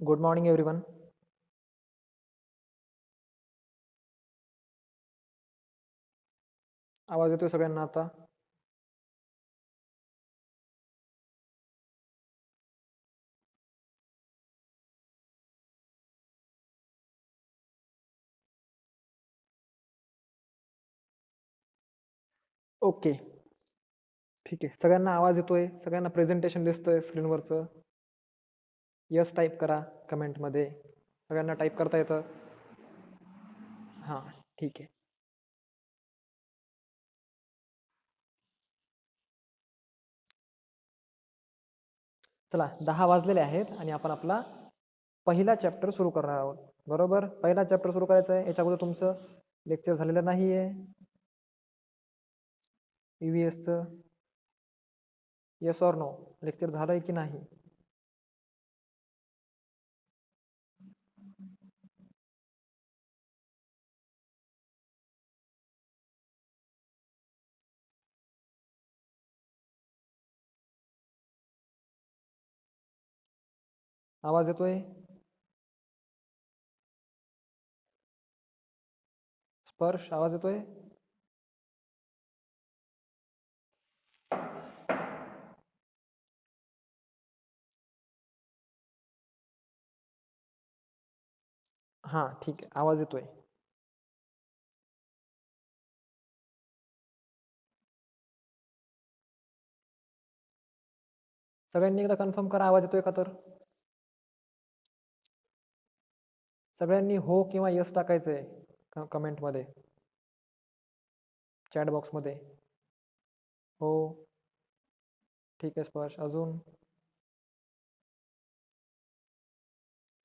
Good morning everyone. आवाज येतोय सगळ्यांना आता? ओके, ठीक आहे. सगळ्यांना आवाज येतोय? सगळ्यांना प्रेझेंटेशन दिसतंय स्क्रीनवरचं? यस टाईप करा कमेंटमध्ये. सगळ्यांना टाईप करता येतं? हां, ठीक आहे. चला 10 वाजलेले आहेत आणि आपण आपला पहिला चॅप्टर सुरू करणार आहोत. बरोबर? पहिला चॅप्टर सुरू करायचा आहे. याच्या अगोदर तुमचं लेक्चर झालेलं नाही आहे EVSचं. Yes or no? लेक्चर झालंय की नाही? आवाज येतोय? स्पर्श आवाज येतोय? हां, ठीक आहे. आवाज येतोय. सगळ्यांनी एकदा कन्फर्म करा आवाज येतोय का तर? सगळ्यांनी हो किंवा यस टाकायचं आहे कमेंटमध्ये, चॅट बॉक्समध्ये. हो, ठीक आहे स्पर्श. अजून?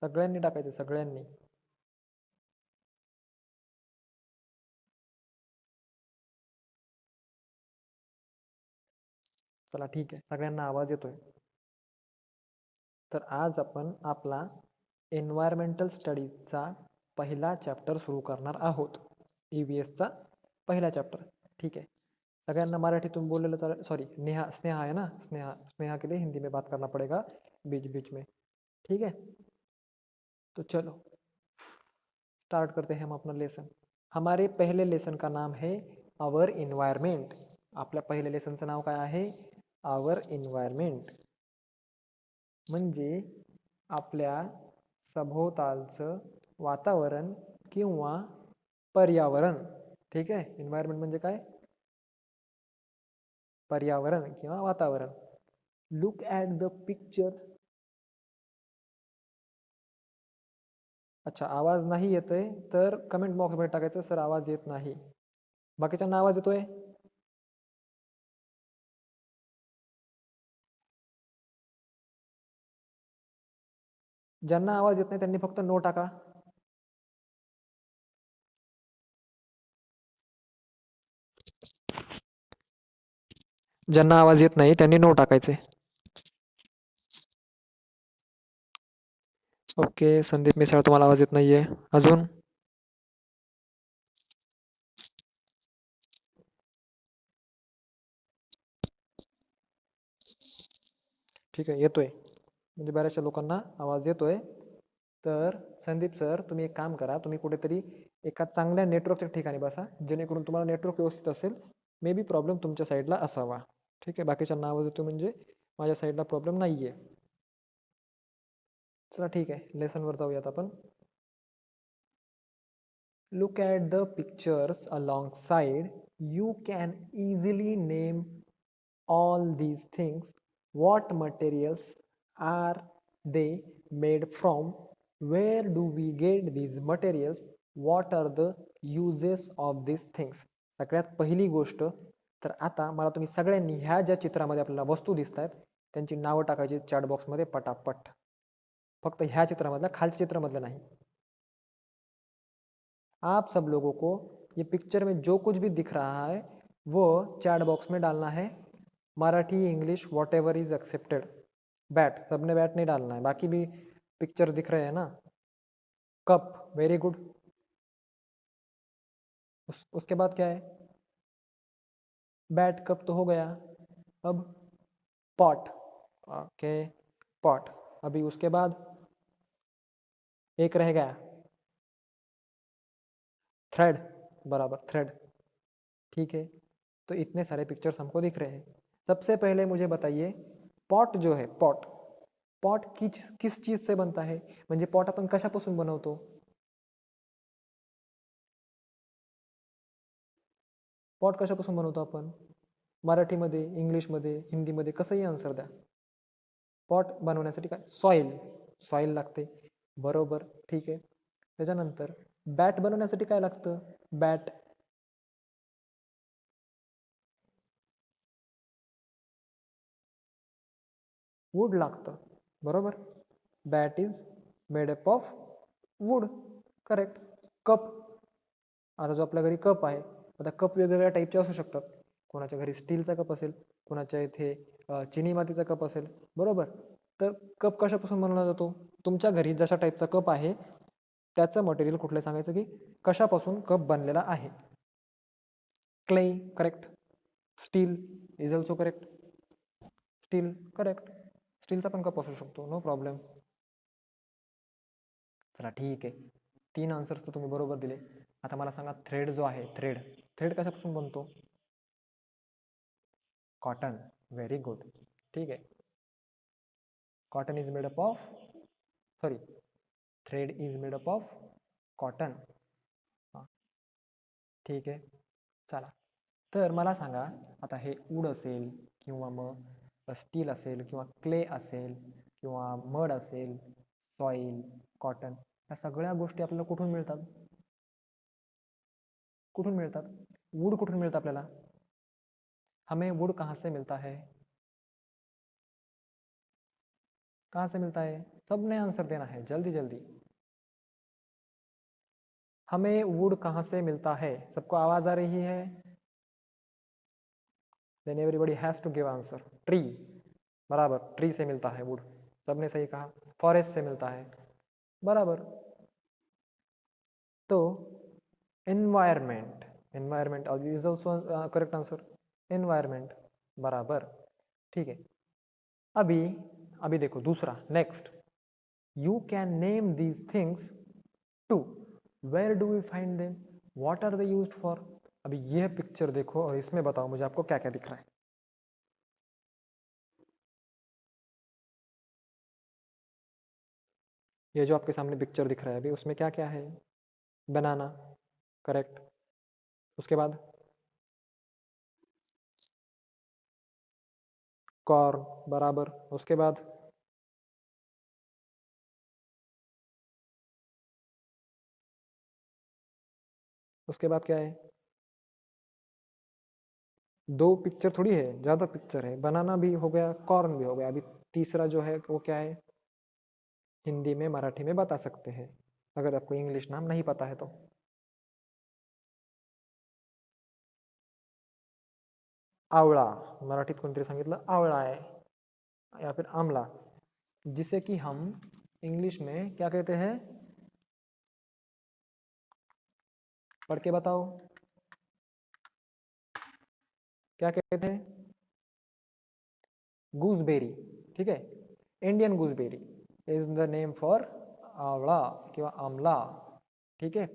सगळ्यांनी टाकायचं, सगळ्यांनी. चला ठीक आहे, सगळ्यांना आवाज येतोय. तर आज आपण आपला एन्व्हायरमेंटल स्टडीजचा पहिला चॅप्टर सुरू करणार आहोत. EVSचा पहिला चॅप्टर. ठीक है. सगळ्यांना मराठीतून बोललेलं चालेल. सॉरी, नेहा स्नेहा है ना, स्नेहा स्नेहा के लिए हिंदी में बात करना पड़ेगा बीच बीच में. ठीक है, तो चलो स्टार्ट करते हैं हम अपना लेसन. हमारे पहले लेसन का नाम है आवर इन्वायरमेंट. आपल्या पहिल्या लेसनचं नाव काय आहे? आवर इन्वायरमेंट. म्हणजे आपल्या सभोवतालचं वातावरण किंवा पर्यावरण. ठीक आहे, इन्व्हायरमेंट म्हणजे काय? पर्यावरण किंवा वातावरण. Look at the picture. अच्छा, आवाज नाही येतोय तर कमेंट बॉक्समध्ये टाकायचं सर आवाज येत नाही. बाकीच्यांना आवाज येतोय? ज्यांना आवाज येत नाही त्यांनी फक्त नो टाका. ज्यांना आवाज येत नाही त्यांनी नो टाकायचे. ओके, संदीप मिसाळ तुम्हाला आवाज येत नाहीये. अजून? ठीक आहे, येतोय. म्हणजे बऱ्याचशा लोकांना आवाज येतोय. तर संदीप सर, तुम्ही एक काम करा, तुम्ही कुठेतरी एका चांगल्या नेटवर्कच्या ठिकाणी बसा, जेणेकरून तुम्हाला नेटवर्क व्यवस्थित असेल. मे बी प्रॉब्लेम तुमच्या साईडला असावा. ठीक आहे, बाकीच्यांना आवाज येतो म्हणजे माझ्या साईडला प्रॉब्लेम नाही आहे. चला ठीक आहे, लेसनवर जाऊयात आपण. Look at the pictures alongside. You can easily name all these things. What materials are they made from? Where do we get these materials? What are the uses of these things? सगळ्यात पहिली गोष्ट तर आता मला तुम्ही सगळ्यांनी ह्या ज्या चित्रामध्ये आपल्याला वस्तू दिसत आहेत त्यांची नावं टाकायची चॅट बॉक्समध्ये पटापट. फक्त ह्या चित्रामधल्या, खालच्या चित्रामधलं नहीं. आप सब लोगों को ये पिक्चर में जो कुछ भी दिख रहा है वो चैट बॉक्स में डालना है. Marathi, English, what ever is accepted. Bat, सबने बैट नहीं डालना है, बाकी भी पिक्चर दिख रहे हैं ना. Cup, very good. उसके बाद क्या है? बैट कप तो हो गया. अब पॉट. Okay, pot. अभी उसके बाद एक रह गया, थ्रेड, बराबर थ्रेड। ठीक है, तो इतने सारे पिक्चर्स हमको दिख रहे हैं। सबसे पहले मुझे बताइए, पॉट जो है, पॉट, पॉट किस चीज से बनता है? म्हणजे पॉट आपण कशापासून बनवतो? पॉट कशापासून बनवतो आपण? मराठीमध्ये, इंग्लिशमध्ये, हिंदीमध्ये कसंही आन्सर द्या. पॉट बनवण्यासाठी काय? सॉईल, सॉईल लागते, बरोबर, ठीक आहे. त्याच्यानंतर बॅट बनवण्यासाठी काय लागतं? बॅट, वूड लागतं, बरोबर. Bat is made up of wood, correct. Cup, आता जो आपल्या घरी कप आहे, आता कप वेगवेगळ्या टाईपचे असू शकतात. कोणाच्या घरी स्टीलचा कप असेल, कोणाच्या इथे चिनी मातीचा कप असेल, बरोबर. तर कप कशापासून बनवला जातो? तुमच्या घरी जशा टाईपचा कप आहे त्याचं मटेरियल कुठलं सांगायचं की कशापासून कप बनलेला आहे. Clay, correct. Steel is also correct, steel, correct. स्टीलचा पण कप असू शकतो, नो प्रॉब्लेम. चला ठीक आहे, 3 आन्सर्स तर तुम्ही बरोबर दिले. आता मला सांगा, थ्रेड जो आहे, थ्रेड, थ्रेड कशापासून बनतो? कॉटन, व्हेरी गुड, ठीक आहे. Cotton is made up of, sorry, thread is made up of cotton. हां, ठीक आहे. चला, तर मला सांगा, आता हे वूड असेल किंवा मग स्टील असेल किंवा क्ले असेल किंवा मड असेल, सॉईल, कॉटन, या सगळ्या गोष्टी आपल्याला कुठून मिळतात? कुठून मिळतात? वूड कुठून मिळतं आपल्याला? हमें वुड कहाँ से मिलता है? कहाँ से मिलता है? सबने आंसर देना है, जल्दी जल्दी. हमें वुड कहाँ से मिलता है? सबको आवाज आ रही है? Then everybody has to give answer. Tree, बराबर, ट्री से मिलता है वुड, सबने सही कहा. फॉरेस्ट से मिलता है, बराबर. तो environment, environment is also correct answer. Environment, बराबर, ठीक है. अभी अभी देखो दूसरा, next. You can name these things too. Where do we find them? What are they used for? अभी यह पिक्चर देखो और इसमें बताओ मुझे आपको क्या क्या दिख रहा है. ये जो आपके सामने पिक्चर दिख रहा है अभी, उसमें क्या क्या है? Banana, correct. उसके बाद कॉर्न, बराबर. उसके बाद क्या है? दो पिक्चर थोड़ी है, ज्यादा पिक्चर है. बनाना भी हो गया, कॉर्न भी हो गया. अभी तीसरा जो है वो क्या है? हिंदी में, मराठी में बता सकते हैं अगर आपको इंग्लिश नाम नहीं पता है तो. आवळा, मराठीत कोणतरी सांगितलं आवळा आहे, या फिर आमला, जिसे कि हम इंग्लिश में क्या कहते हैं? पढ़ के बताओ, क्या कहते हैं? गूसबेरी, ठीक है. Indian gooseberry is the name for आवळा किंवा आमला, ठीक आहे.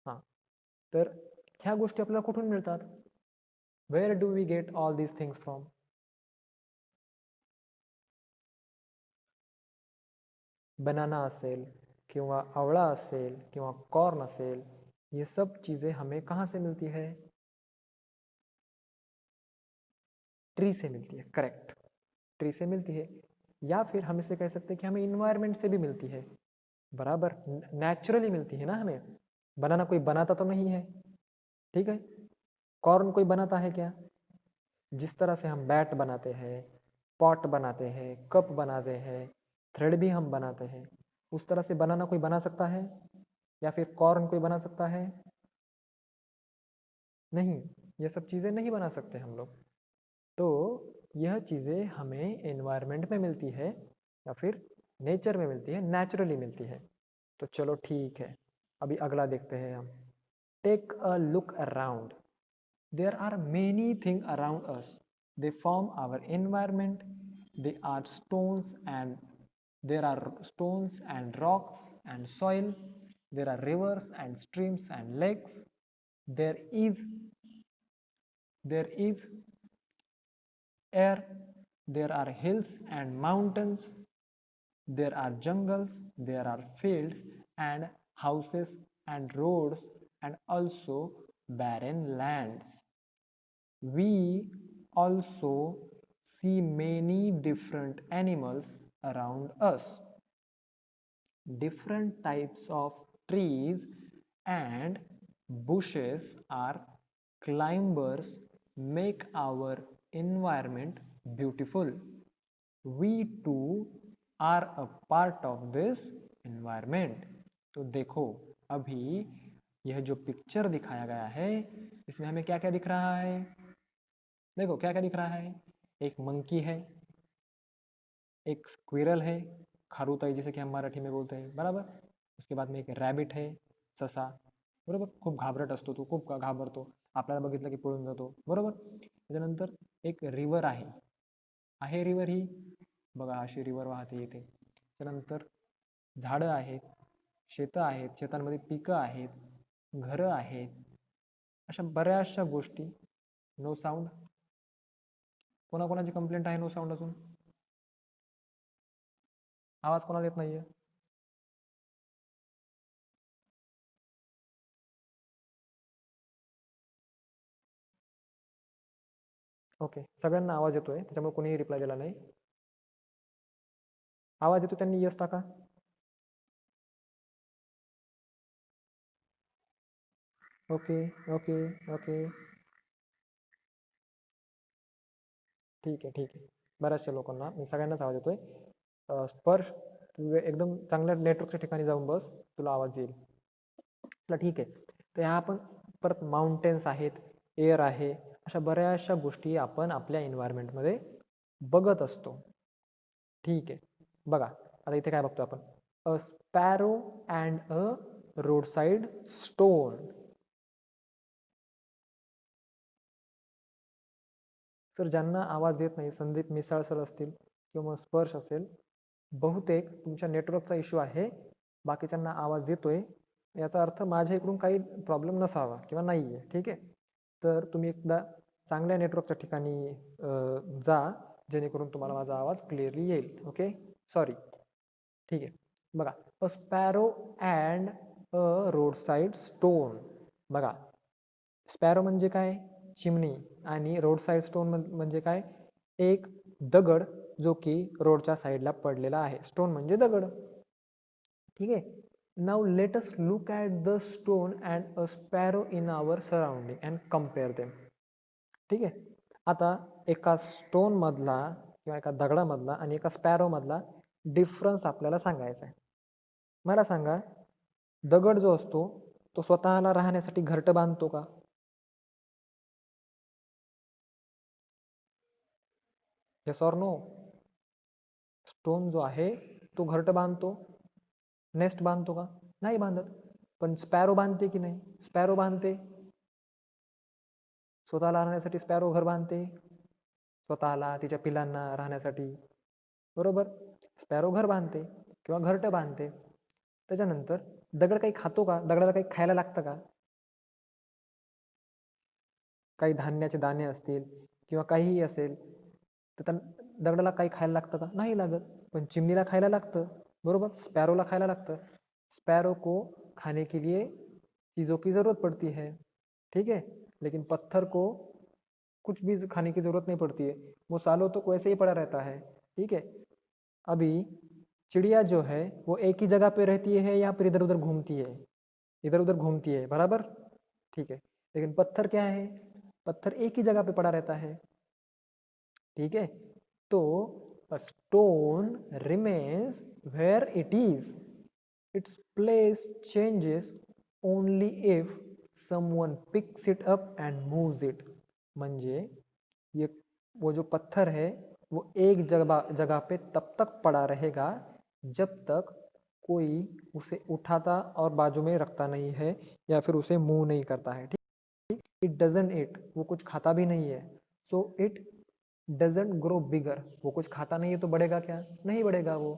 हां, तर ह्या गोष्टी आपल्याला कुठून मिळतात? Where do we get all these things from? Banana असेल किंवा आवळा असेल किंवा कॉर्न असेल, ये सब चीज़ें हमें कहाँ से मिलती है? ट्री से मिलती है, करेक्ट, ट्री से मिलती है. या फिर हम इसे कह सकते हैं कि हमें इन्वायरमेंट से भी मिलती है, बराबर, नेचुरली मिलती है ना हमें. बनाना कोई बनाता तो नहीं है, ठीक है. कॉर्न कोई बनाता है क्या? जिस तरह से हम बैट बनाते हैं, पॉट बनाते हैं, कप बनाते हैं, थ्रेड भी हम बनाते हैं, उस तरह से बनाना कोई बना सकता है? या फिर कॉर्न कोई बना सकता है? नहीं, ये सब चीज़ें नहीं बना सकते हम लोग. तो यह चीज़ें हमें एनवायरनमेंट में मिलती है या फिर नेचर में मिलती है, नेचुरली मिलती है. तो चलो ठीक है, अभी अगला देखते हैं हम. Take a look around. There are many thing around us. They form our environment. They are stones and there are stones and rocks and soil, there are rivers and streams and lakes, there is air, there are hills and mountains, there are jungles, there are fields and houses and roads and also barren lands. We also see many different animals around us. Different types of trees and bushes are climbers make our environment beautiful. We too are a part of this environment. तो देखो अभी यह जो picture दिखाया गया है इसमें हमें क्या क्या दिख रहा है? देखो क्या क्या दिख रहा है, एक मंकी है, एक स्क्विरल है, खारुताई जिसे की हम मराठी में बोलते हैं, बराबर. उसके बाद में एक रॅबिट है, ससा, बरोबर. खूप घाबरट असतो तो, खूप घाबरतो, आपल्याला बघितलं की पळून जातो, बरोबर. त्याच्यानंतर एक रिव्हर आहे रिव्हर ही बघा, अशी रिव्हर वाहते येते. त्यानंतर झाडं आहेत, शेतं आहेत, शेतांमध्ये पिकं आहेत, घरं आहेत, अशा बऱ्याचशा गोष्टी. No sound. कोणाकोणाची कंप्लेंट आहे नो साऊंड अजून? आवाज कोणाला येत नाहीये? ओके, सगळ्यांना आवाज येतोय, त्याच्यामुळे कोणीही रिप्लाय दिला नाही. आवाज येतो त्यांनी यस टाका. ओके ओके ओके, ठीक आहे. बऱ्याचशा लोकांना, मी सगळ्यांनाच आवाज येतोय. स्पर्श, तू एकदम चांगल्या नेटवर्कच्या ठिकाणी जाऊन बस, तुला आवाज येईल. चला ठीक आहे. तर ह्या आपण परत माउंटेन्स आहेत, एअर आहे, अशा बऱ्याचशा गोष्टी आपण आपल्या एन्व्हायरमेंटमध्ये बघत असतो. ठीक आहे, बघा आता इथे काय बघतो आपण? A sparrow and a road side stone. Sir ज्यांना आवाज येत नाही, संदीप मिसाळ सर असतील किंवा स्पर्श असेल, बहुतेक तुमच्या नेटवर्कचा इश्यू आहे. बाकीच्यांना आवाज येतोय, याचा अर्थ माझ्या इकडून काही प्रॉब्लेम नसावा किंवा नाही आहे. ठीक आहे, तर तुम्ही एकदा चांगल्या नेटवर्कच्या ठिकाणी जा, जेणेकरून तुम्हाला माझा आवाज क्लिअरली येईल. Okay, sorry. ठीक आहे, बघा. A sparrow and a road side stone. बघा, स्पॅरो म्हणजे काय? चिमणी. आणि रोड साइड स्टोन म्हणजे काय? एक दगड जो की रोडच्या साईडला पडलेला आहे. स्टोन म्हणजे दगड. ठीक आहे. Now let us look at the stone and a sparrow in our surrounding and compare them. ठीक आहे, आता एका स्टोन मधला किंवा एका दगडामधला आणि एका स्पॅरो मधला डिफरन्स आपल्याला सांगायचा आहे. मला सांगा, दगड जो असतो तो स्वतःला राहण्यासाठी घरटं बांधतो का? Yes or no? स्टोन जो आहे तो घरटं बांधतो, नेस्ट बांधतो का? नाही बांधत. पण स्पॅरो बांधते की नाही? स्पॅरो बांधते. स्वतःला राहण्यासाठी स्पॅरो घर बांधते, स्वतःला, तिच्या पिलांना राहण्यासाठी, बरोबर. स्पॅरो घर बांधते किंवा घरटं बांधते. त्याच्यानंतर दगड काही खातो का? दगडाला काही खायला लागतं का? काही धान्याचे दाणे असतील किंवा काहीही असेल तर त्या दगडाला काही खायला लागतं का? नाही लागत. पण चिमणीला खायला लागतं, बरोबर. स्पॅरोला खायला लागतं. स्पैरो को खाने के लिए चीज़ों की ज़रूरत पड़ती है, ठीक है, लेकिन पत्थर को कुछ भी खाने की ज़रूरत नहीं पड़ती है, वो सालों तक वैसे ही पड़ा रहता है. ठीक है. अभी चिड़िया जो है वो एक ही जगह पे रहती है या फिर इधर उधर घूमती है? इधर उधर घूमती है, बराबर. ठीक है, लेकिन पत्थर क्या है? पत्थर एक ही जगह पे पड़ा रहता है. ठीक है, तो a stone remains where it is. Its place changes only if someone picks it up and moves it. म्हणजे ये वो जो पत्थर है वो एक जगह पे तब तक पड़ा रहेगा जब तक कोई उसे उठाता और बाजू में रखता नहीं है या फिर उसे मूव नहीं करता है. ठीक, इट डजंट इट, वो कुछ खाता भी नहीं है. सो इट डजंट ग्रो बिगर, वो कुछ खाता नहीं है तो बढ़ेगा क्या? नहीं बढ़ेगा वो.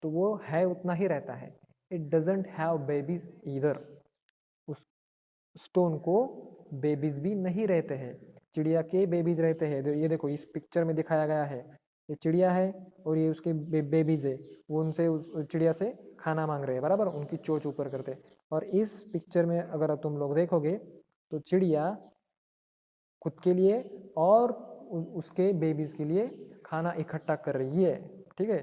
तो वो है उतना ही रहता है. It doesn't have babies either. उस स्टोन को बेबीज भी नहीं रहते हैं. चिड़िया के बेबीज रहते हैं. ये देखो इस पिक्चर में दिखाया गया है, ये चिड़िया है और ये उसके बेबीज है. वो उनसे उस चिड़िया से खाना मांग रहे हैं, बराबर, उनकी चोंच ऊपर करते. और इस पिक्चर में अगर तुम लोग देखोगे तो चिड़िया खुद के लिए और उसके बेबीज के लिए खाना इकट्ठा कर रही है. ठीक है.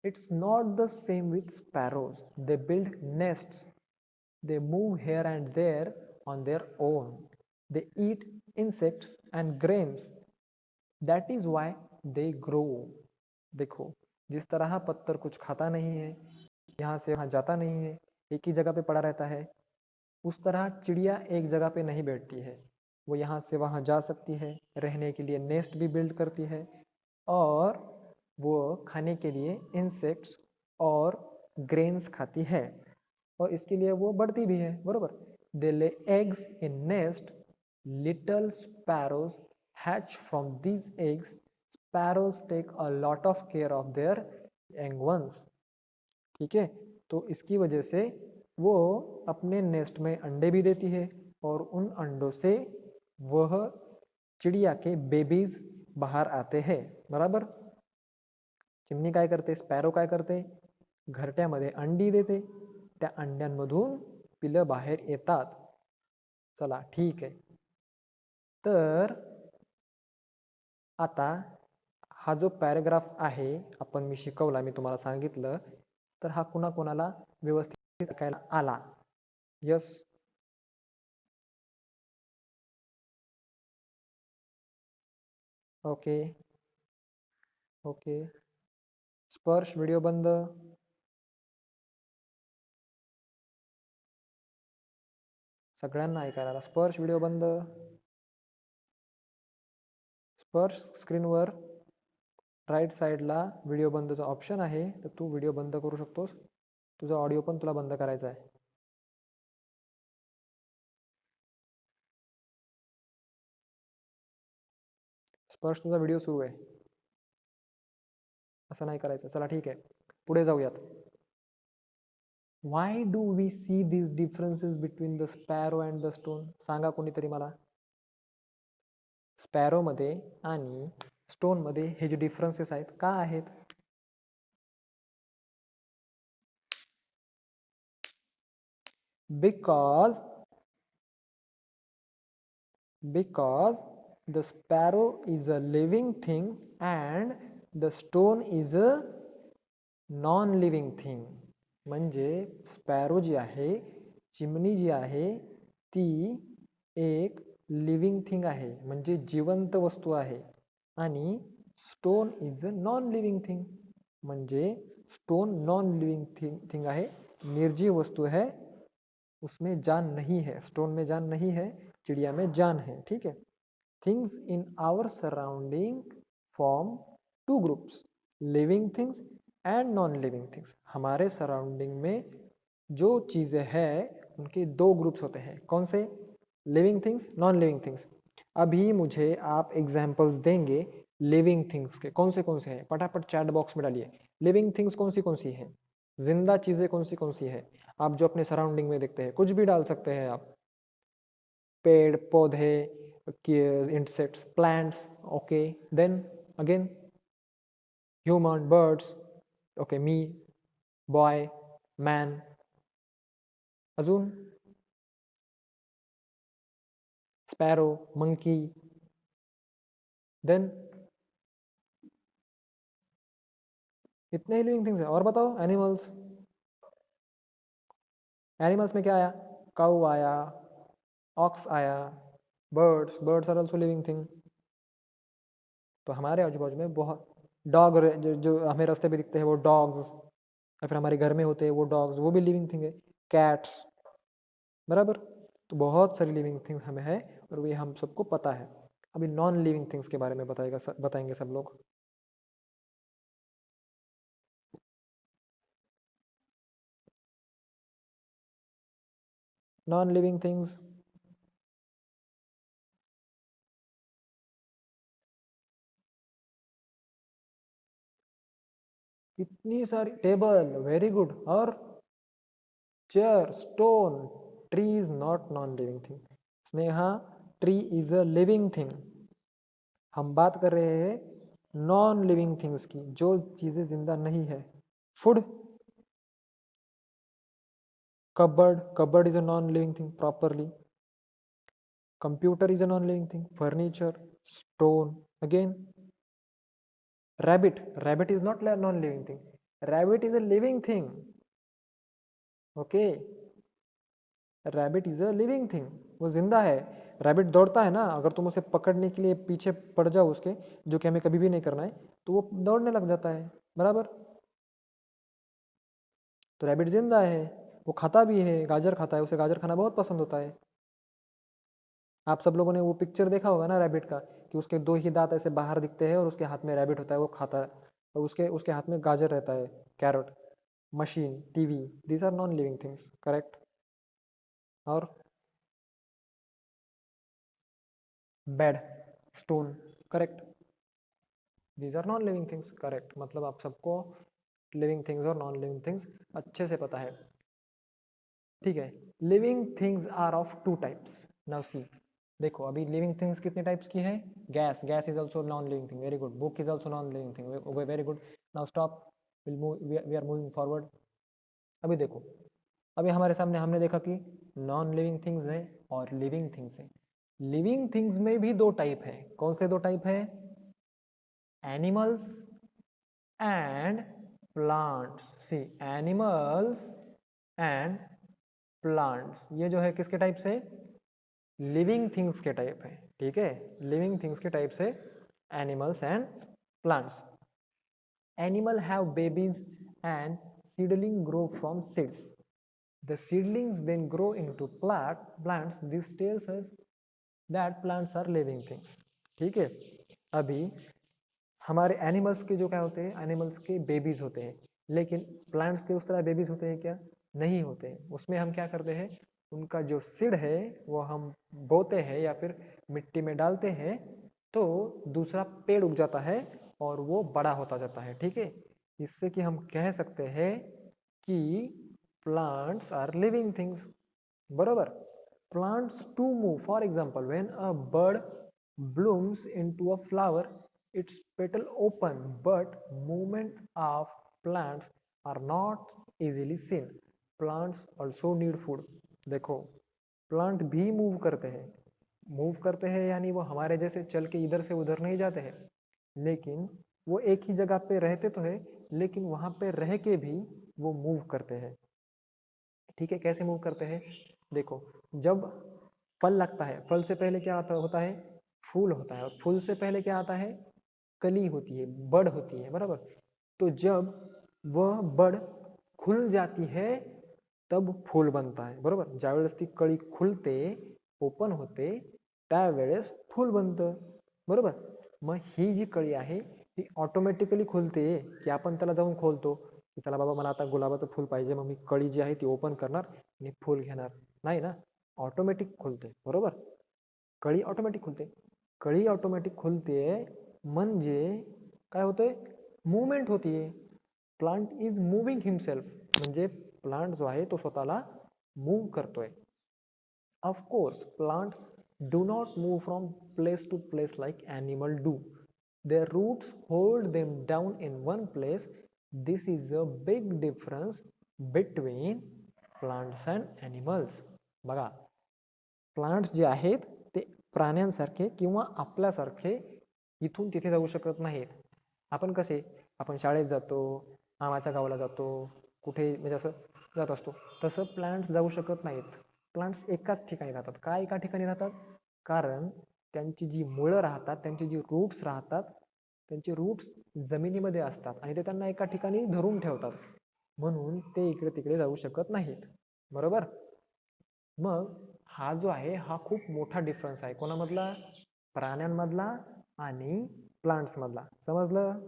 It's not the same with sparrows. They build nests. They move here and there on their own. They eat insects and grains. That is why they grow. देखो, जिस तरह पत्थर कुछ खाता नहीं है, यहाँ से वहाँ जाता नहीं है, एक ही जगह पे पड़ा रहता है, उस तरह चिड़िया एक जगह पे नहीं बैठती है. वो यहाँ से वहाँ जा सकती है, रहने के लिए नेस्ट भी बिल्ड करती है, और वो खाने के लिए इंसेक्ट्स और ग्रेन्स खाती है, और इसके लिए वो बढ़ती भी है, बरोबर. They lay eggs in nest. Little sparrows hatch from these eggs. Sparrows take a lot of care of their young ones. ठीक है. तो इसकी वजह से वो अपने नेस्ट में अंडे भी देती है, और उन अंडों से वह चिड़िया के बेबीज बाहर आते हैं, बराबर. चिमणी काय करते, स्पॅरो काय करते, घरट्यामध्ये अंडी देते, त्या अंड्यांमधून पिलं बाहेर येतात. चला ठीक आहे. तर आता हा जो पॅराग्राफ आहे आपण मी शिकवला, मी तुम्हाला सांगितलं, तर हा कुणाकुणाला व्यवस्थित ऐकायला आला? यस. ओके. ओके. स्पर्श व्हिडिओ बंद. सगळ्यांना ऐकायला आला. स्पर्श व्हिडिओ बंद. स्पर्श स्क्रीनवर राईट साईडला व्हिडिओ बंदचा ऑप्शन आहे, तर तू व्हिडिओ बंद करू शकतोस. तुझा ऑडिओ पण तुला बंद करायचा आहे. स्पर्श तुझा व्हिडिओ सुरू आहे, असं नाही करायचं. चला ठीक आहे, पुढे जाऊयात. Why do we see this differences between the sparrow and the stone? सांगा कोणीतरी मला. स्पॅरोमध्ये आणि स्टोनमध्ये हे जे डिफरन्सेस आहेत, का आहेत? Because the sparrow is a living thing and the stone is a non living thing. म्हणजे स्पॅरो जी आहे, चिमणी जी आहे, ती एक लिव्हिंग थिंग आहे, म्हणजे जिवंत वस्तू आहे. आणि stone is a non living thing, म्हणजे स्टोन नॉन लिव्हिंग थिंग आहे, निर्जीव वस्तू है, उसमें जान नहीं है. स्टोन में जान नहीं है, चिड़िया में जान है. ठीक है. Things in our surrounding form two groups, living things and non living things. हमारे सराउंडिंग में जो चीज़ें हैं उनके दो ग्रुप्स होते हैं. कौन से? Living things, non living things. अभी मुझे आप एग्जाम्पल्स देंगे लिविंग थिंग्स के. कौन से हैं? फटाफट चैट बॉक्स में डालिए. लिविंग थिंग्स कौन सी है? जिंदा चीज़ें कौन सी है? आप जो अपने सराउंडिंग में देखते हैं, कुछ भी डाल सकते हैं आप. पेड़ पौधे, insects, plants. Okay. Then again human, birds. Okay. Me, boy, man. अजून स्पॅरो, मंकी. देन इतने ही लिविंग थिंग्स हैं. और बताओ. एनिमल्स. एनिमल्स में क्या आया? काऊ आया, ऑक्स आया, birds. Birds are also living thing. तो हमारे आजू बाजू में बहुत डॉग, जो हमें रास्ते पे दिखते हैं वो डॉग्स, या फिर हमारे घर में होते हैं वो डॉग्स, वो भी लिविंग थिंग है. कैट्स, बराबर. तो बहुत सारी लिविंग थिंग्स हमें है, और ये हम सबको पता है. अभी नॉन लिविंग थिंग्स के बारे में बताएंगे सब लोग. Non living things. कितनी सारी, टेबल, वेरी गुड, और chair, stone, tree is not non living thing. Sneha, tree is a living thing. हम बात कर रहे हैं नॉन लिविंग थिंग्स की, जो चीजें जिंदा नहीं है। Food, cupboard, cupboard is a non-living thing properly. Computer is a non-living thing. Furniture, stone, again. Rabbit, rabbit is not a non-living thing. Rabbit is a living thing. Okay, rabbit is a living thing. वो जिंदा है। Rabbit दौड़ता है ना, अगर तुम उसे पकड़ने के लिए पीछे पड़ जाओ उसके, जो कि हमें कभी भी नहीं करना है, तो वो दौड़ने लग जाता है, बराबर। तो रैबिट जिंदा है, वो खाता भी है, गाजर खाता है, उसे गाजर खाना बहुत पसंद होता है। आप सब लोगों ने वो पिक्चर देखा होगा ना रैबिट का, कि उसके दो ही दांत ऐसे बाहर दिखते हैं और उसके हाथ में रैबिट होता है, वो खाता है, और उसके उसके हाथ में गाजर रहता है, carrot. Machine, TV, these are non living things, correct. और bed, stone, correct. These are non living things, correct. मतलब आप सबको लिविंग थिंग्स और नॉन लिविंग थिंग्स अच्छे से पता है, ठीक है। Living things are of two types. Now see, देखो अभी लिविंग थिंग्स कितने टाइप्स की है। Gas, gas is also non living thing, very good. Book is also non living thing, very good. Now stop, we are moving forward. अभी देखो, अभी हमारे सामने हमने देखा कि नॉन लिविंग थिंग्स है और लिविंग थिंग्स है। लिविंग थिंग्स में भी दो टाइप है। कौन से दो टाइप है? Animals and plants. See, animals and plants, ये जो है किसके टाइप से? लिविंग थिंग्स के टाइप है, ठीक है। लिविंग थिंग्स के टाइप से animals and plants. Animal have babies and seedling grow from seeds. The seedlings then grow into plants. This tells us that plants are living things, ठीक है। अभी हमारे एनिमल्स के जो क्या होते हैं, एनिमल्स के बेबीज होते हैं, लेकिन प्लांट्स के उस तरह बेबीज होते हैं क्या? नहीं होते हैं। उसमें हम क्या करते हैं, उनका जो सीड है वो हम बोते हैं या फिर मिट्टी में डालते हैं, तो दूसरा पेड़ उग जाता है और वो बड़ा होता जाता है, ठीक है। इससे कि हम कह सकते हैं कि प्लांट्स आर लिविंग थिंग्स, बरोबर। Plants too move, for example when a bird blooms into a flower, its petal open, but movement of plants are not easily seen. Plants also need food. देखो, plant भी move करते हैं। Move करते हैं यानी वो हमारे जैसे चल के इधर से उधर नहीं जाते हैं, लेकिन वो एक ही जगह पे रहते तो है, लेकिन वहां पे रह के भी वो मूव करते हैं, ठीक है। कैसे मूव करते हैं? देखो, जब फल लगता है, फल से पहले क्या होता है? फूल होता है, और फूल से पहले क्या आता है? कली होती है, बड़ होती है, बराबर। तो जब वह बड़ खुल जाती है तब फूल बनता है, बरोबर। ज्यावेळेस ती कळी खुलते, ओपन होते, त्यावेळेस फूल बनतं, बरोबर। मग ही जी कळी आहे ती ऑटोमॅटिकली खुलते की आपण त्याला जाऊन खोलतो की चला बाबा मला आता गुलाबाचं फूल पाहिजे, मग मी कळी जी आहे ती ओपन करणार आणि फूल घेणार? नाही ना, ऑटोमॅटिक खुलते, बरोबर। कळी ऑटोमॅटिक खुलते, कळी ऑटोमॅटिक खुलते म्हणजे काय होतंय? मूवमेंट होतीये, प्लांट इज मूविंग हिमसेल्फ, म्हणजे प्लांट जो आहे तो स्वतःला मूव करतोय. Of course, plants do not move from place to place like animals do. Their roots hold them down in one place. This is a big difference between plants and animals. बघा, plants जे आहेत ते प्राण्यांसारखे किंवा आपल्यासारखे इथून तिथे जाऊ शकत नाहीत. आपण कसे, आपण शाळेत जातो, मामाच्या गावाला जातो, कुठे म्हणजे असं जात असतो, तसं प्लांट्स जाऊ शकत नाहीत. प्लांट्स एकाच ठिकाणी राहतात. का एका ठिकाणी राहतात? कारण त्यांची जी मुळं राहतात, त्यांची जी रूट्स राहतात, त्यांचे रूट्स जमिनीमध्ये असतात आणि ते त्यांना एका ठिकाणी धरून ठेवतात, म्हणून ते इकडे तिकडे जाऊ शकत नाहीत, बरोबर. मग हा जो आहे हा खूप मोठा डिफरन्स आहे कोणामधला? प्राण्यांमधला आणि प्लांट्स मधला. समजलं?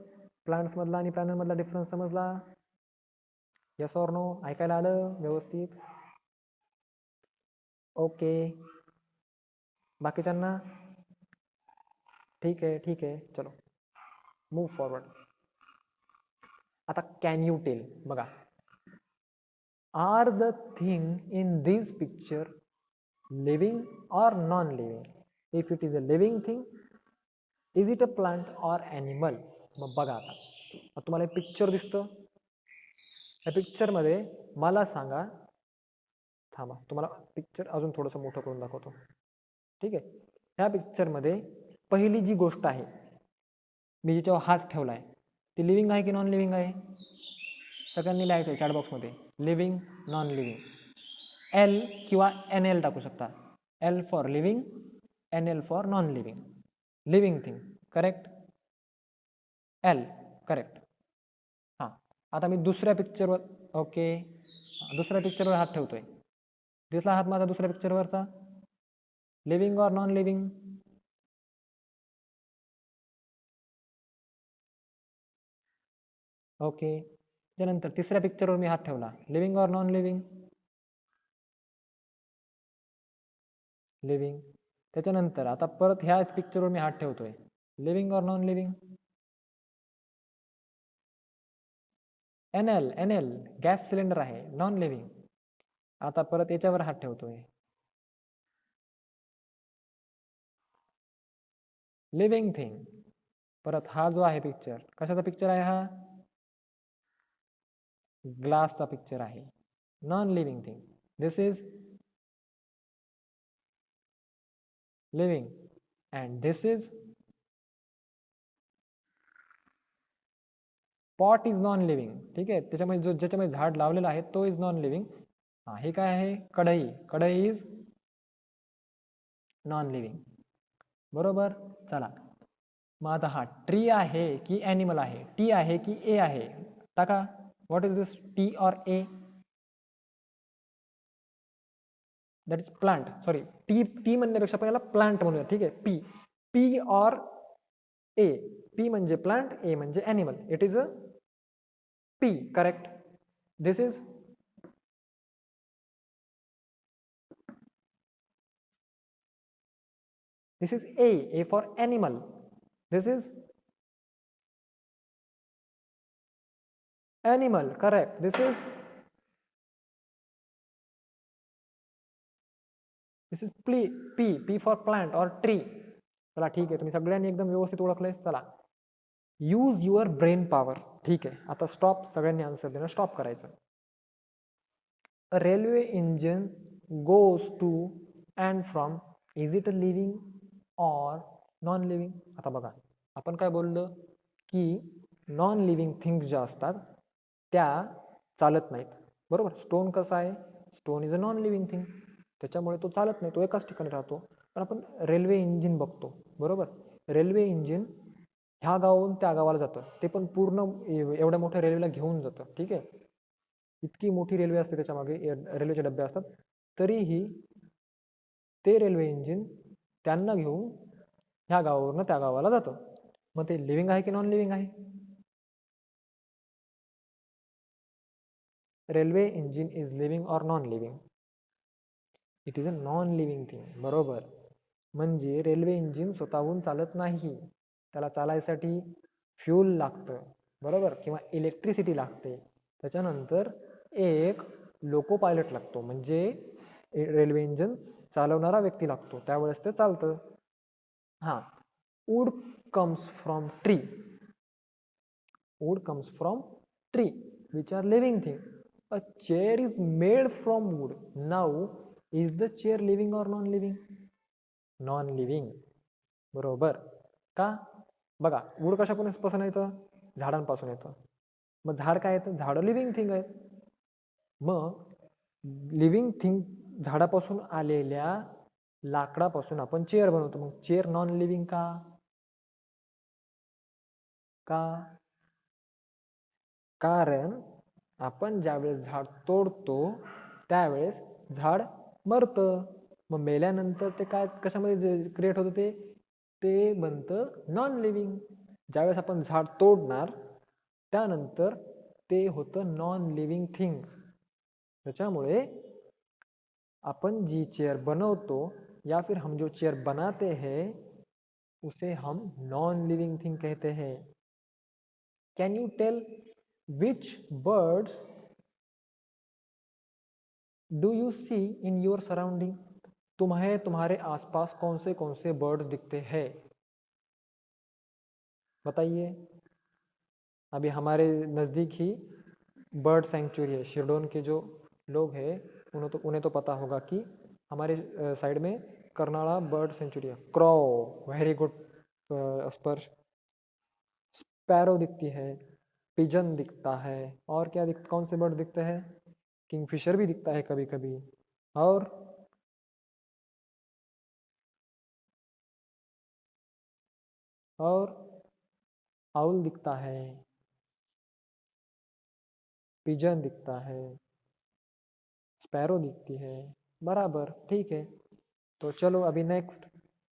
प्लांट्स मधला आणि प्राण्यांमधला डिफरन्स समजला? Yes or no? ऐकायला आलं व्यवस्थित? ओके, बाकीच्यांना? ठीक आहे, ठीक आहे, चलो मूव फॉरवर्ड. आता कॅन यू टेल बघा, are the thing in this picture living or non living? If it is a living thing, is it a plant or animal? मग बघा आता तुम्हाला एक पिक्चर दिसतं, या पिक्चरमध्ये मला सांगा, थांबा तुम्हाला पिक्चर अजून थोडंसं मोठं करून दाखवतो. ठीक आहे, ह्या पिक्चरमध्ये पहिली जी गोष्ट आहे, मी जिच्यावर हात ठेवला आहे, ती लिव्हिंग आहे की नॉन लिव्हिंग आहे? सगळ्यांनी लिहायचं आहे चॅटबॉक्समध्ये, लिव्हिंग नॉन लिव्हिंग. एल किंवा एन एल टाकू शकता. L for living, N L for non living. Living thing correct, L correct. हां, आता मी दुसऱ्या पिक्चरवर, ओके, दुसऱ्या पिक्चरवर हात ठेवतोय. दिसला हात माझा दुसऱ्या पिक्चरवरचा? Living or non living? Okay, त्यानंतर तिसऱ्या पिक्चरवर मी हात ठेवला, living or non living? Living. त्याच्यानंतर आता परत ह्या पिक्चरवर मी हात ठेवतोय, living or non living? N L, N L gas cylinder आहे, नॉन लिव्हिंग. आता परत याच्यावर हात ठेवतोय, लिव्हिंग थिंग. परत हा जो आहे पिक्चर, कशाचा पिक्चर आहे हा? ग्लासचा पिक्चर आहे, non living thing. This is living and this is pot is non living. ठीक आहे, त्याच्यामध्ये जो ज्याच्यामध्ये झाड लावलेला आहे तो इज नॉन लिव्हिंग. हा, हे काय आहे? कढई. कढई इज नॉन लिव्हिंग. बरोबर. चला मग आता हा ट्री आहे की ॲनिमल आहे, टी आहे की ए आहे? टाका, what is this, T or A? That is plant. Sorry, T T म्हणण्यापेक्षा आपण याला प्लांट म्हणूया. ठीक आहे, P, P or A? P म्हणजे प्लांट, ए म्हणजे animal. It is a P correct. This is A for animal. This is animal, correct. This is P for plant or tree. चला ठीक आहे, तुम्ही सगळ्यांनी एकदम व्यवस्थित ओळखलंय. चला, यूज युअर ब्रेन पॉवर. ठीक आहे, आता स्टॉप, सगळ्यांनी आन्सर देणं स्टॉप करायचं. A railway engine goes to and from, is it a living or non living? आता बघा, आपण काय बोललो की नॉन लिव्हिंग थिंग्स ज्या असतात त्या चालत नाहीत. बरोबर. स्टोन कसा आहे? Stone is a non living thing, त्याच्यामुळे तो चालत नाही, तो एकाच ठिकाणी राहतो. पण आपण रेल्वे इंजिन बघतो. बरोबर. रेल्वे इंजिन ह्या गावाहून त्या गावाला जातं, ते पण पूर्ण एवढ्या मोठ्या रेल्वेला घेऊन जातं. ठीक आहे, इतकी मोठी रेल्वे असते, त्याच्यामागे रेल्वेचे डबे असतात, तरीही ते रेल्वे इंजिन त्यांना घेऊन ह्या गावावरनं त्या गावाला जातं. मग ते लिव्हिंग आहे की नॉन लिव्हिंग आहे? Railway engine is living or non living? It is a non living thing. बरोबर. म्हणजे रेल्वे इंजिन स्वतःहून चालत नाही, त्याला चालायसाठी फ्यूल लागतं. बरोबर, किंवा इलेक्ट्रिसिटी लागते. त्याच्यानंतर एक लोको पायलट लागतो, म्हणजे रेल्वे इंजिन चालवणारा व्यक्ती लागतो, त्यावेळेस ते चालतं. हां, wood comes from tree. Wood comes from tree, which are living thing. A chair is made from wood. Now, is the chair living or non-living? Non-living. बरोबर. का? बघा, वूड कशापासून येतं? झाडांपासून येतं. मग झाड काय येतं? झाडं लिव्हिंग थिंग आहेत. मग लिव्हिंग थिंग झाडापासून आलेल्या लाकडापासून आपण चेअर बनवतो. मग चेअर नॉन लिव्हिंग का? का? कारण आपण ज्यावेळेस झाड तोडतो त्यावेळेस झाड मरतं. मग मेल्यानंतर ते काय, कशामध्ये क्रिएट होतं? ते बनतं नॉन लिव्हिंग. ज्यावेळेस आपण झाड तोडणार त्यानंतर ते होतं नॉन लिव्हिंग थिंग. त्याच्यामुळे आपण जी चेयर बनवतो या फिर हम जो चेयर बनाते हैं उसे हम नॉन लिव्हिंग थिंग कहते हैं. Can you tell which birds do you see in your surrounding? तुम्हें तुम्हारे आसपास कौन से बर्ड्स दिखते हैं? बताइए। अभी हमारे नज़दीक ही बर्ड सेंचुरी है। शिरडोन के जो लोग हैं उन्हें तो पता होगा कि हमारे साइड में कर्नाड़ा बर्ड सेंचुरी है। क्रॉ, वेरी गुड स्पर्श। स्पैरो दिखती है, पिजन दिखता है, और क्या कौन से बर्ड दिखते हैं? किंगफिशर भी दिखता है कभी कभी, और आउल दिखता है, पिजन दिखता है, स्पैरो दिखती है। बराबर, ठीक है। तो चलो अभी next,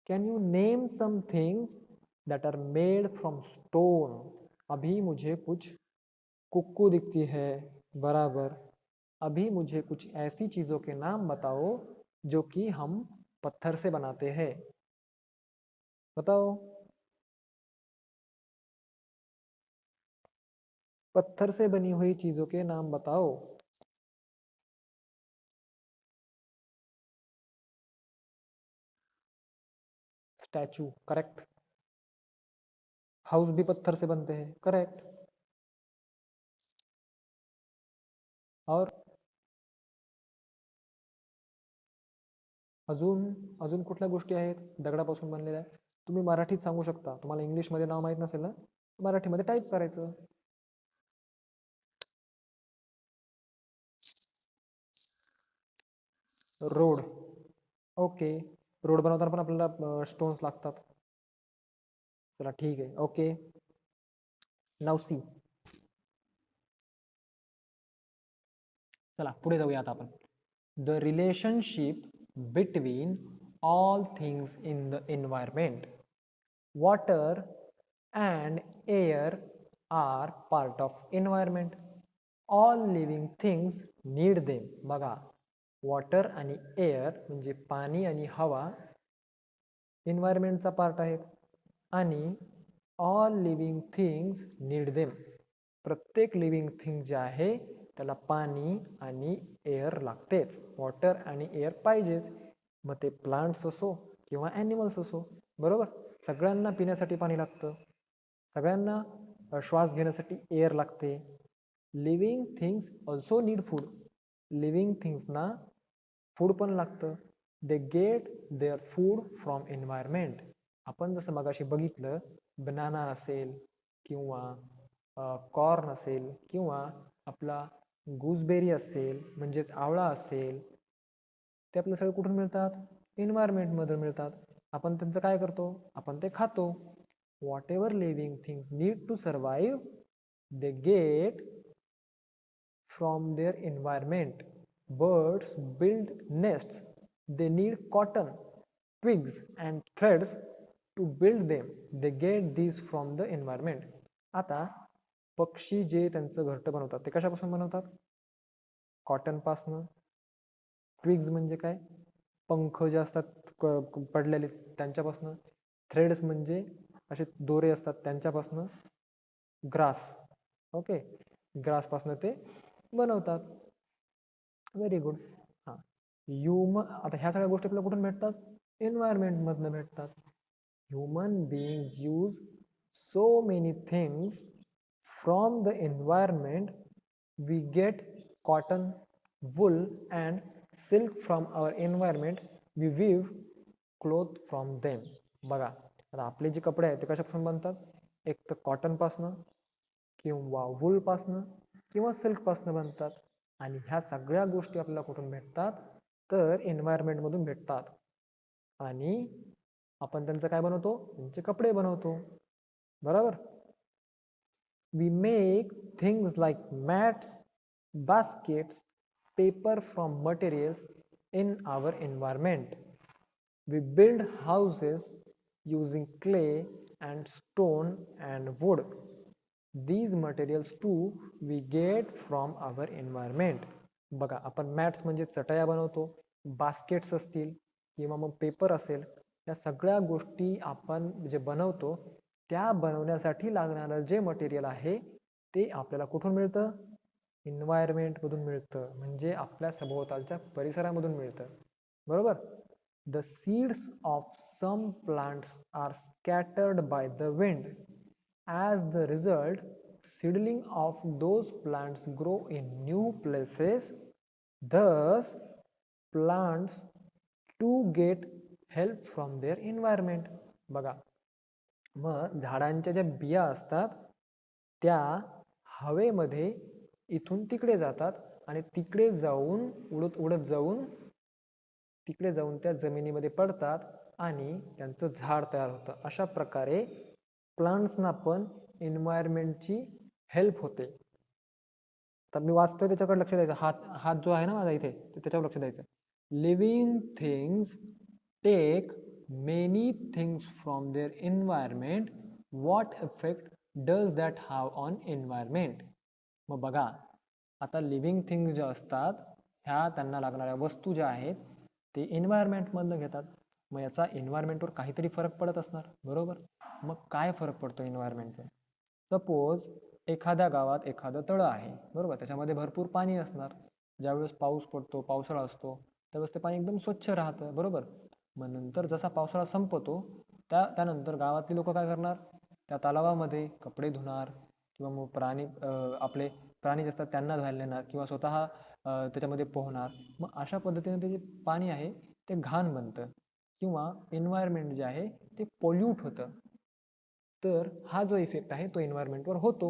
can you name some things that are made from stone? अभी मुझे कुछ कुक्कू दिखती है, बराबर। अभी मुझे कुछ ऐसी चीज़ों के नाम बताओ जो कि हम पत्थर से बनाते हैं। बताओ। पत्थर से बनी हुई चीज़ों के नाम बताओ। Statue, correct. हाउस भी पत्थर से बनते हैं, करेक्ट। और अजून अजून कुठल्या गोष्टी आहेत दगडापासून बनलेल्या? तुम्ही मराठीत सांगू शकता, तुम्हाला इंग्लिशमध्ये नाव माहीत नसेल ना, मराठीमध्ये टाईप करायचं. Road, okay. रोड बनवताना पण आपल्याला स्टोन्स लागतात. चला ठीक आहे, ओके. नाव सी. चला पुढे जाऊया आता आपण. The relationship between all things in the environment. Water and air are part of environment. All living things need them. बघा, वॉटर आणि एअर म्हणजे पाणी आणि हवा एन्व्हायरमेंटचा पार्ट आहेत, आणि all living things need them. प्रत्येक लिव्हिंग थिंग जे आहे त्याला पाणी आणि एअर लागतेच. वॉटर आणि एअर पाहिजेच. मग ते प्लांट्स असो किंवा ॲनिमल्स असो, बरोबर. सगळ्यांना पिण्यासाठी पाणी लागतं, सगळ्यांना श्वास घेण्यासाठी एअर लागते. Living things also need food. Living थिंग्सना फूड पण लागतं. They get their food from environment. आपण जसं मगाशी बघितलं, बनाना असेल किंवा कॉर्न असेल किंवा आपला गूसबेरी असेल म्हणजेच आवळा असेल, ते आपलं सगळं कुठून मिळतात? एन्व्हायरमेंटमधून मिळतात. आपण त्यांचं काय करतो? आपण ते खातो. Whatever living things need to survive they get from their environment. Birds build nests. They need cotton, twigs and threads to build them. They get these from the environment. आता पक्षी जे त्यांचं घरटं बनवतात ते कशापासून बनवतात? कॉटन पासनं. Twigs म्हणजे काय? पंख जे असतात पडलेले त्यांच्यापासनं. थ्रेड्स म्हणजे असे दोरे असतात त्यांच्यापासनं. ग्रास, ओके, ग्रासपासनं ते बनवतात. Very good. हां, आता ह्या सगळ्या गोष्टी आपल्याला कुठून भेटतात? एन्व्हायरमेंटमधनं भेटतात. Human beings use so many things from the environment. We get cotton, wool and silk from our environment. We weave cloth from them. बघा, आता आपले जे कपडे आहेत ते कशापासून बनतात? एक तर कॉटनपासनं किंवा वूलपासनं किंवा सिल्कपासनं बनतात. आणि ह्या सगळ्या गोष्टी आपल्याला कुठून भेटतात? तर एन्व्हायरमेंटमधून भेटतात. आणि आपण त्यांचं काय बनवतो? त्यांचे कपडे बनवतो, बरोबर. We make things like mats, baskets, paper from materials in our environment. We build houses using clay and stone and wood. These materials too we get from our environment. बघा, आपण मॅट्स म्हणजे चटया बनवतो, बास्केट्स असतील किंवा मग paper असेल, या सगळ्या गोष्टी आपण जे बनवतो त्या बनवण्यासाठी लागणारं जे मटेरियल आहे ते आपल्याला कुठून मिळतं? एन्व्हायरमेंटमधून मिळतं, म्हणजे आपल्या सभोवतालच्या परिसरामधून मिळतं. बरोबर? The seeds of some plants are scattered by the wind. As the result, seedling of those plants grow in new places. Thus, plants to get help from their environment. बघा, मग झाडांच्या ज्या बिया असतात त्या हवेमध्ये इथून तिकडे जातात आणि तिकडे जाऊन उडत उडत जाऊन तिकडे जाऊन त्या जमिनीमध्ये पडतात आणि त्यांचं झाड तयार होतं. अशा प्रकारे प्लांट्सना पण एन्व्हायरमेंटची हेल्प होते. तर मी वाचतोय त्याच्याकडे लक्ष द्यायचं. हात हात जो आहे ना माझा इथे त्याच्यावर लक्ष द्यायचं. Living things take many things from their environment. What effect does that have on environment? मग बघा, आता लिव्हिंग थिंग्स ज्या असतात ह्या त्यांना लागणाऱ्या वस्तू ज्या आहेत ते एन्व्हायरमेंटमधनं घेतात. मग याचा एन्व्हायरमेंटवर काहीतरी फरक पडत असणार, बरोबर? मग काय फरक पडतो एन्व्हायरमेंटवर? सपोज एखाद्या गावात एखादं तळं आहे, बरोबर? त्याच्यामध्ये भरपूर पाणी असणार. ज्यावेळेस पाऊस पडतो, पावसाळा असतो, त्यावेळेस ते पाणी एकदम स्वच्छ राहतं, बरोबर? मग नंतर जसा पावसाळा संपतो त्यानंतर गावातली लोक काय करणार? त्या तलावामध्ये कपडे धुणार किंवा मग आपले प्राणी जे असतात त्यांना धुवायला नेणार किंवा स्वतः त्याच्यामध्ये पोहणार. मग अशा पद्धतीने ते जे पाणी आहे ते घाण बनतं किंवा एन्व्हायरमेंट जे आहे ते पोल्यूट होतं. तर हा जो इफेक्ट आहे तो एन्व्हायरमेंटवर होतो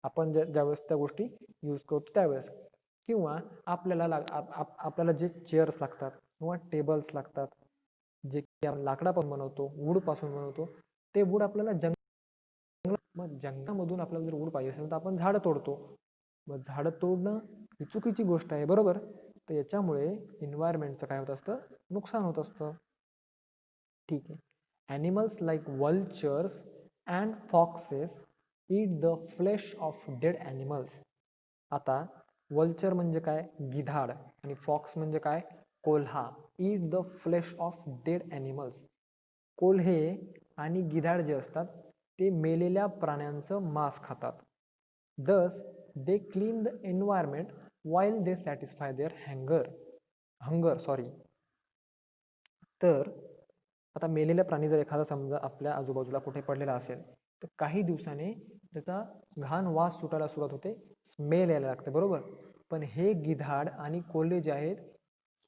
आपण ज्यावेळेस त्या गोष्टी यूज करतो त्यावेळेस. किंवा आपल्याला जे चेअर्स लागतात किंवा टेबल्स लागतात जे की आपण लाकडापासून बनवतो, वूडपासून बनवतो, ते वूड आपल्याला मग जंगलामधून आपल्याला जर वूड पाहिजे असेल तर आपण झाडं तोडतो. मग झाडं तोडणं ही चुकीची गोष्ट आहे, बरोबर? तर याच्यामुळे एन्व्हायरमेंटचं काय होत असतं? नुकसान होत असतं. ठीक आहे. Animals like vultures and foxes eat the flesh of dead animals. आता वल्चर म्हणजे काय? गिधाड. आणि फॉक्स म्हणजे काय? कोल्हा. Eat the flesh of dead animals. कोल्हे आणि गिधाड जे असतात ते मेलेल्या प्राण्यांचं मांस खातात. Thus they clean the environment while they satisfy their hunger. तर आता मेलेला प्राणी जर एखादा समजा आपल्या आजूबाजूला कुठे पडलेला असेल तर काही दिवसाने त्याचा घाण वास सुटायला सुरुवात होते, स्मेल यायला लागते, बरोबर? पण हे गिधाड आणि कोल्हे जे आहेत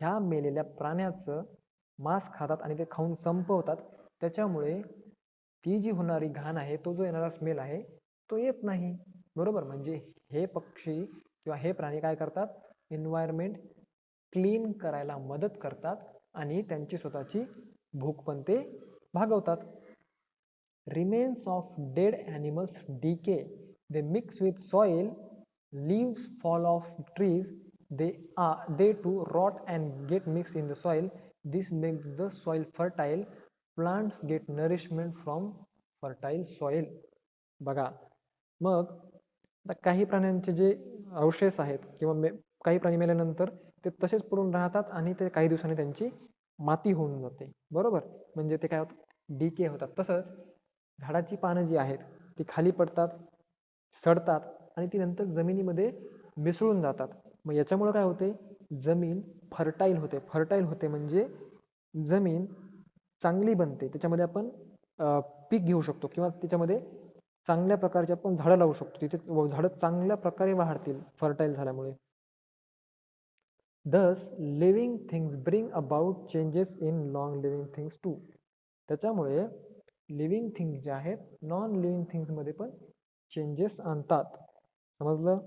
ह्या मेलेल्या प्राण्याचं मांस खातात आणि ते खाऊन संपवतात. त्याच्यामुळे ती जी होणारी घाण आहे, तो जो येणारा स्मेल आहे तो येत नाही, बरोबर? म्हणजे हे पक्षी किंवा हे प्राणी काय करतात? एन्व्हायरमेंट क्लीन करायला मदत करतात आणि त्यांची स्वतःची भूक पण ते भागवतात. Remains of dead animals decay. They mix with soil. Leaves fall off trees. They too rot and get mixed in the soil. This makes the soil fertile. Plants get nourishment from fertile soil. बघा, मग आता काही प्राण्यांचे जे अवशेष आहेत किंवा काही प्राणी मेल्यानंतर ते तसेच पडून राहतात आणि ते काही दिवसांनी त्यांची माती होऊन जाते, बरोबर? म्हणजे ते काय होतात? डिके होतात. तसंच झाडाची पानं जी आहेत ती खाली पडतात, सडतात आणि ती नंतर जमिनीमध्ये मिसळून जातात. मग याच्यामुळे काय होते? जमीन फर्टाईल होते म्हणजे जमीन चांगली बनते, त्याच्यामध्ये आपण पीक घेऊ शकतो किंवा त्याच्यामध्ये चांगल्या प्रकारचे आपण झाडं लावू शकतो. तिथे झाडं चांगल्या प्रकारे वाढतील फर्टाईल झाल्यामुळे. Thus, living things bring about changes in non-living things too. त्याच्यामुळे लिव्हिंग थिंग्स जे आहेत नॉन लिव्हिंग थिंग्समध्ये पण चेंजेस आणतात. समजलं?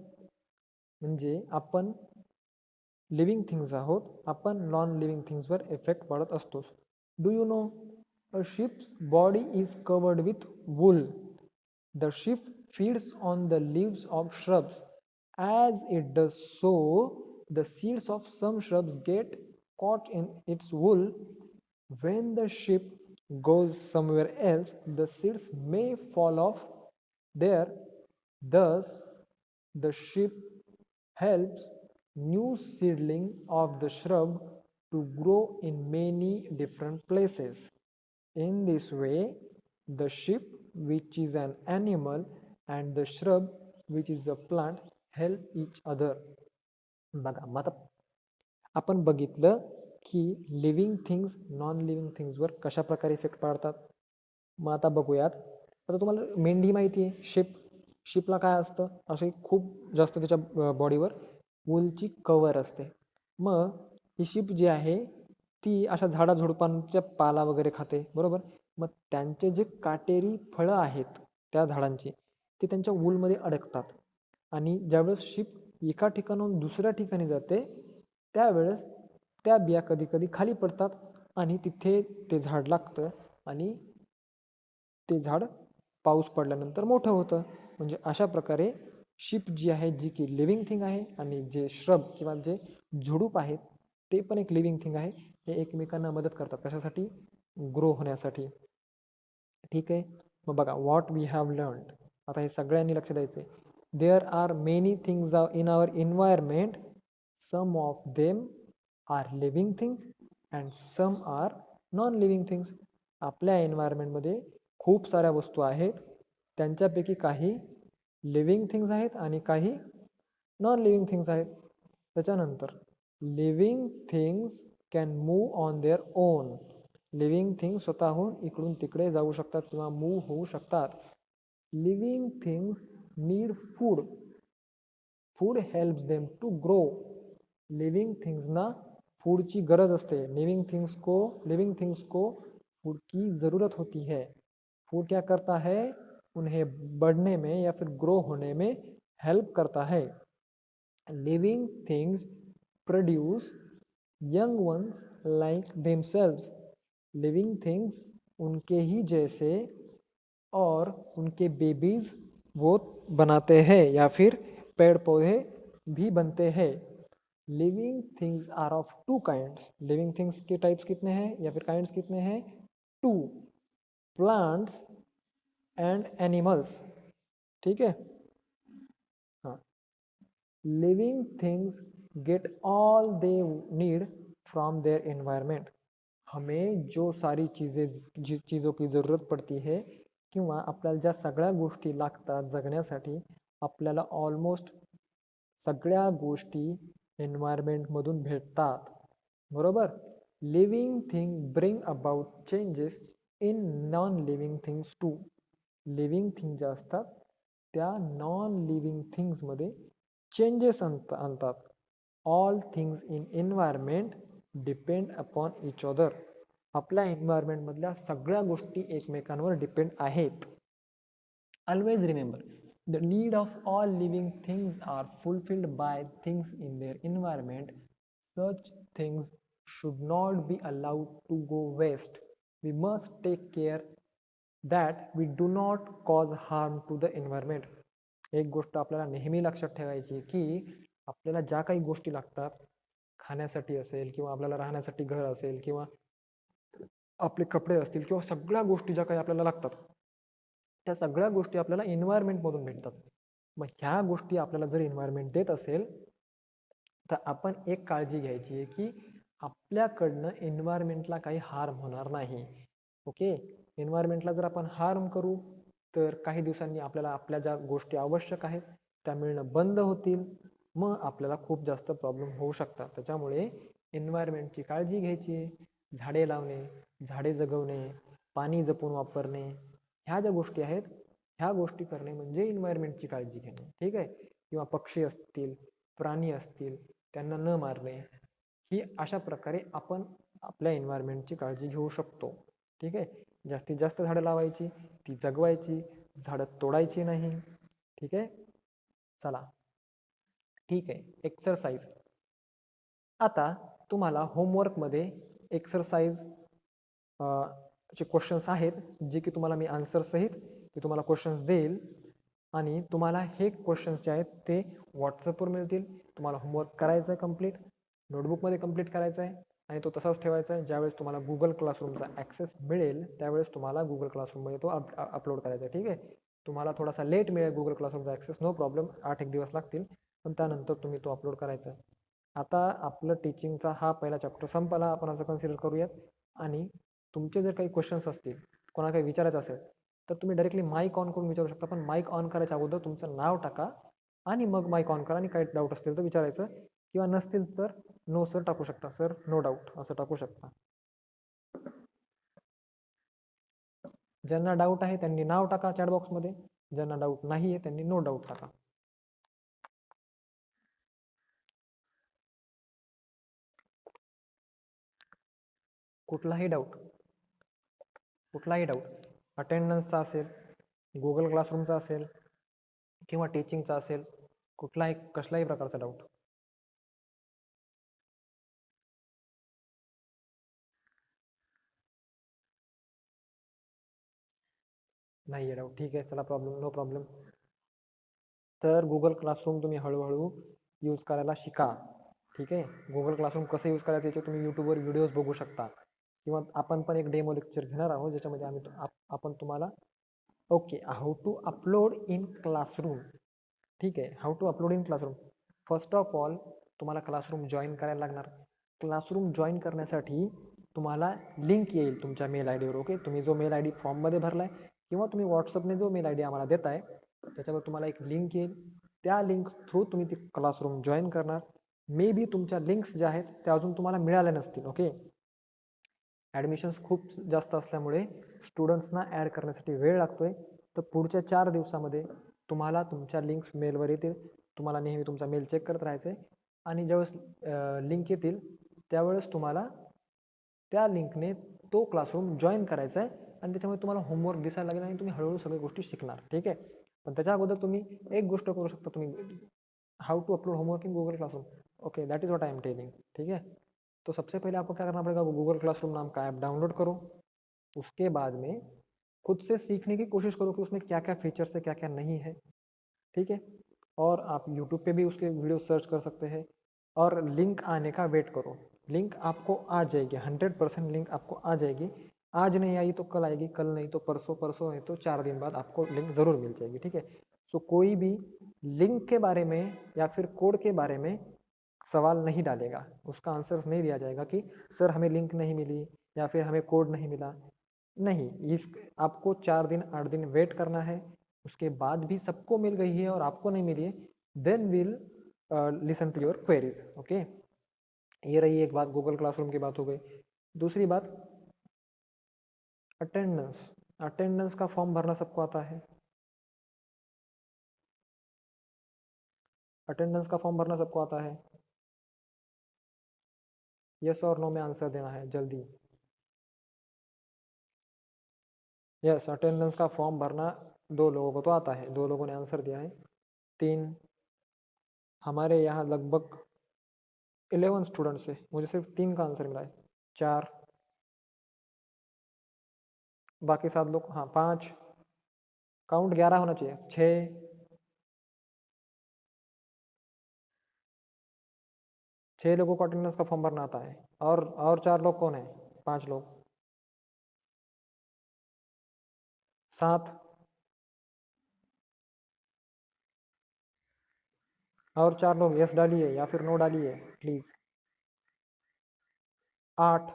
म्हणजे आपण लिव्हिंग थिंग्स आहोत, आपण नॉन लिव्हिंग थिंग्सवर इफेक्ट पडत असतो. Do you know a ships body is covered with wool. The sheep feeds on the leaves of shrubs. As it does so, the seeds of some shrubs get caught in its wool. When the sheep goes somewhere else, the seeds may fall off there. Thus, the sheep helps new seedling of the shrub to grow in many different places. In this way, the sheep, which is an animal, and the shrub, which is a plant help each other. बघा मग आता आपण बघितलं की living things non living थिंग्सवर कशा प्रकारे effect पाडतात. मग आता बघूयात. आता तुम्हाला मेंढी माहिती आहे, शिपला काय असतं, असे खूप जास्त त्याच्या बॉडीवर वूलची कवर असते. मग ही शिप जी आहे ती अशा झाडाझुडपांच्या पाला वगैरे खाते, बरोबर. मग त्यांचे जे काटेरी फळं आहेत त्या झाडांची ते त्यांच्या वूलमध्ये अडकतात आणि ज्यावेळेस शिप एका ठिकाणाहून दुसऱ्या ठिकाणी जाते त्यावेळेस त्या बिया कधी कधी खाली पडतात आणि तिथे ते झाड लागतं आणि ते झाड पाऊस पडल्यानंतर मोठं होतं. म्हणजे अशा प्रकारे शिप जी आहे जी की लिव्हिंग थिंग आहे आणि जे श्रब किंवा जे झुडूप आहेत ते पण एक लिव्हिंग थिंग आहे. हे एकमेकांना मदत करतात कशासाठी, ग्रो होण्यासाठी. ठीक आहे. मग बघा व्हॉट वी हॅव लर्न्ड. आता हे सगळ्यांनी लक्ष द्यायचं आहे. There are many things in our environment. Some of them are living things and some are non living things. आपल्या एन्व्हायरमेंटमध्ये खूप साऱ्या वस्तू आहेत, त्यांच्यापैकी काही लिव्हिंग थिंग्स आहेत आणि काही नॉन लिव्हिंग थिंग्स आहेत. त्याच्यानंतर living things can move on their own. Living things स्वतःहून इकडून तिकडे जाऊ शकतात किंवा मूव्ह होऊ शकतात. Living things need food. Food helps them to grow. Living थिंग्सना फूडची गरज असते. लिव्हिंग थिंग्स को फूड की ज़रूरत होती है. फूड क्या करता है, उन्हें बढ़ने में या फिर ग्रो होने में हेल्प करता है. Living things produce young ones like themselves. Living things उनके ही जैसे और उनके बेबीज वो बनाते हैं या फिर पेड़ पौधे भी बनते हैं. Living things are of two kinds. Living things के टाइप्स कितने हैं या फिर काइंड्स कितने हैं, टू. Plants end animals. ठीक है. हाँ. Living things get all they need from their environment. हमें जो सारी चीज़ों की ज़रूरत पडती है किंवा आपल्याला ज्या सगळ्या गोष्टी लागतात जगण्यासाठी आपल्याला ऑलमोस्ट सगळ्या गोष्टी एन्व्हायरमेंटमधून भेटतात, बरोबर. Living thing bring about changes in non living things too. Living thing ज्या असतात त्या नॉन लिव्हिंग थिंग्समध्ये चेंजेस आणतात. All things in environment depend upon each other. आपल्या एन्व्हायरमेंटमधल्या सगळ्या गोष्टी एकमेकांवर डिपेंड आहेत. Always remember, the need of all living things are fulfilled by things in their environment. Such things should not be allowed to go waste. We must take care that we do not cause harm to the environment. एक गोष्ट आपल्याला नेहमी लक्षात ठेवायची की आपल्याला ज्या काही गोष्टी लागतात खाण्यासाठी असेल किंवा आपल्याला राहण्यासाठी घर असेल किंवा आपले कपडे असतील किंवा सगळ्या गोष्टी ज्या काही आपल्याला लागतात त्या सगळ्या गोष्टी आपल्याला एन्व्हायरमेंटमधून भेटतात. मग ह्या गोष्टी आपल्याला जर एन्व्हायरमेंट देत असेल तर आपण एक काळजी घ्यायची आहे की आपल्याकडनं एन्व्हायरमेंटला काही हार्म होणार नाही. ओके. एन्व्हायरमेंटला जर आपण हार्म करू तर काही दिवसांनी आपल्याला आपल्या ज्या गोष्टी आवश्यक आहेत त्या मिळणं बंद होतील. मग आपल्याला खूप जास्त प्रॉब्लेम होऊ शकतात. त्याच्यामुळे एन्व्हायरमेंटची काळजी घ्यायची, झाडे लावणे, झाडे जगवणे, पाणी जपून वापरणे, ह्या ज्या गोष्टी आहेत ह्या गोष्टी करणे म्हणजे एन्व्हायरमेंटची काळजी घेणे. ठीक आहे. किंवा पक्षी असतील, प्राणी असतील, त्यांना न मारणे, ही अशा प्रकारे आपण आपल्या एन्व्हायरमेंटची काळजी घेऊ शकतो. ठीक आहे. जास्तीत जास्त झाडं लावायची, ती जगवायची, झाडं तोडायची नाही. ठीक आहे. चला ठीक आहे. एक्सरसाइज. आता तुम्हाला होमवर्कमध्ये एक्सरसाइज चे क्वेश्चन्स आहेत जे की तुम्हाला मी आन्सर सहित ते तुम्हाला क्वेश्चन्स देईल आणि तुम्हाला हे क्वेश्चन्स जे आहेत ते व्हॉट्सअपवर मिळतील. तुम्हाला होमवर्क करायचं आहे कंप्लीट, नोटबुकमध्ये कंप्लीट करायचं आहे आणि तो तसाच ठेवायचा आहे. ज्यावेळेस तुम्हाला गुगल क्लासरूमचा ॲक्सेस मिळेल त्यावेळेस तुम्हाला गुगल क्लासरूममध्ये तो अपलोड करायचा आहे. ठीक आहे. तुम्हाला थोडासा लेट मिळेल गुगल क्लासरूमचा ॲक्सेस, नो प्रॉब्लेम, 8-1 दिवस लागतील, पण त्यानंतर तुम्ही तो अपलोड करायचा आहे. आता आपलं टीचिंगचा हा पहिला चॅप्टर संपला, आपण असं कन्सिडर करूयात. आणि तुमचे जर काही क्वेश्चन्स असतील, कोणाला काही विचारायचं असेल तर तुम्ही डायरेक्टली माईक ऑन करून विचारू शकता, पण माईक ऑन करायच्या अगोदर तुमचं नाव टाका आणि मग माईक ऑन करा आणि काही डाऊट असतील तर विचारायचं, किंवा नसतील तर नो सर टाकू शकता, सर नो डाऊट असं टाकू शकता. ज्यांना डाऊट आहे त्यांनी नाव टाका चॅटबॉक्समध्ये, ज्यांना डाऊट नाही आहे त्यांनी नो डाऊट टाका. कुठलाही डाऊट अटेंडन्सचा असेल, गुगल क्लासरूमचा असेल किंवा टीचिंगचा असेल, कसलाही प्रकारचा डाऊट. नाही आहे डाऊट, ठीक आहे, चला नो प्रॉब्लेम. तर गुगल क्लासरूम तुम्ही हळूहळू यूज करायला शिका. ठीक आहे, गुगल क्लासरूम कसं यूज करायचं याचे तुम्ही यूट्यूबवर व्हिडिओज बघू शकता, किंवा आपण पण एक डेमो लेक्चर घेणार आहोत ज्याच्यामध्ये आपण तुम्हाला okay how to upload in classroom. ठीक आहे, how to upload in classroom. First of all तुम्हाला क्लासरूम जॉईन करायला लागणार. क्लासरूम जॉईन करण्यासाठी तुम्हाला लिंक येईल तुमच्या मेल आय डीवर. ओके, तुम्ही जो मेल आय डी फॉर्ममध्ये भरला आहे किंवा तुम्ही व्हॉट्सअपने जो मेल आय डी आम्हाला देताय त्याच्यावर तुम्हाला एक लिंक येईल. त्या लिंक थ्रू तुम्ही ती क्लासरूम जॉईन करणार. मे बी तुमच्या लिंक्स ज्या आहेत त्या अजून तुम्हाला मिळाल्या नसतील. ओके, ॲडमिशन्स खूप जास्त असल्यामुळे स्टुडंट्सना ॲड करण्यासाठी वेळ लागतोय. तर पुढच्या 4 दिवसामध्ये तुम्हाला तुमच्या लिंक्स मेलवर येतील. तुम्हाला नेहमी तुमचा मेल चेक करत राहायचं आहे आणि ज्यावेळेस लिंक येतील त्यावेळेस तुम्हाला त्या लिंकने तो क्लासरूम जॉईन करायचा आहे आणि त्याच्यामुळे तुम्हाला होमवर्क दिसायला लागेल आणि तुम्ही हळूहळू सगळ्या गोष्टी शिकणार. ठीक आहे, पण त्याच्या अगोदर तुम्ही एक गोष्ट करू शकता, तुम्ही how to upload homework in Google classroom. Okay, that is what I am telling. ठीक है, तो सबसे पहले आपको क्या करना पड़ेगा, गूगल क्लासरूम नाम का ऐप डाउनलोड करो. उसके बाद में खुद से सीखने की कोशिश करो कि उसमें क्या क्या फीचर्स है, क्या क्या नहीं है. ठीक है, और आप यूट्यूब पे भी उसके वीडियो सर्च कर सकते हैं और लिंक आने का वेट करो. लिंक आपको आ जाएगी, 100% लिंक आपको आ जाएगी. आज नहीं आई तो कल आएगी, कल नहीं तो परसों, परसों नहीं तो 4 दिन बाद आपको लिंक ज़रूर मिल जाएगी. ठीक है, सो कोई भी लिंक के बारे में या फिर कोड के बारे में सवाल नहीं डालेगा, उसका आंसर नहीं दिया जाएगा कि सर हमें लिंक नहीं मिली या फिर हमें कोड नहीं मिला. नहीं, इस आपको 4 दिन 8 दिन वेट करना है. उसके बाद भी सबको मिल गई है और आपको नहीं मिली है, then will listen to your queries. Okay, ये रही एक बात, गूगल क्लासरूम की बात हो गई. दूसरी बात, अटेंडेंस. अटेंडेंस का फॉर्म भरना सबको आता है? अटेंडेंस का फॉर्म भरना सबको आता है? यस और नो में आंसर देना है जल्दी. यस, अटेंडेंस का फॉर्म भरना 2 लोगों को तो आता है, 2 लोगों ने आंसर दिया है. 3, हमारे यहाँ लगभग 11 स्टूडेंट्स है, मुझे सिर्फ 3 का आंसर मिला है. 4, बाकी 7 लोग, हाँ 5, काउंट 11 होना चाहिए. 6 लोगों को अटेंडेंस का फॉर्म भरना आता है. और 4 लोग कौन है? 5 लोग. 7, और 4 लोग यस डालिए या फिर नो डालिए प्लीज. 8,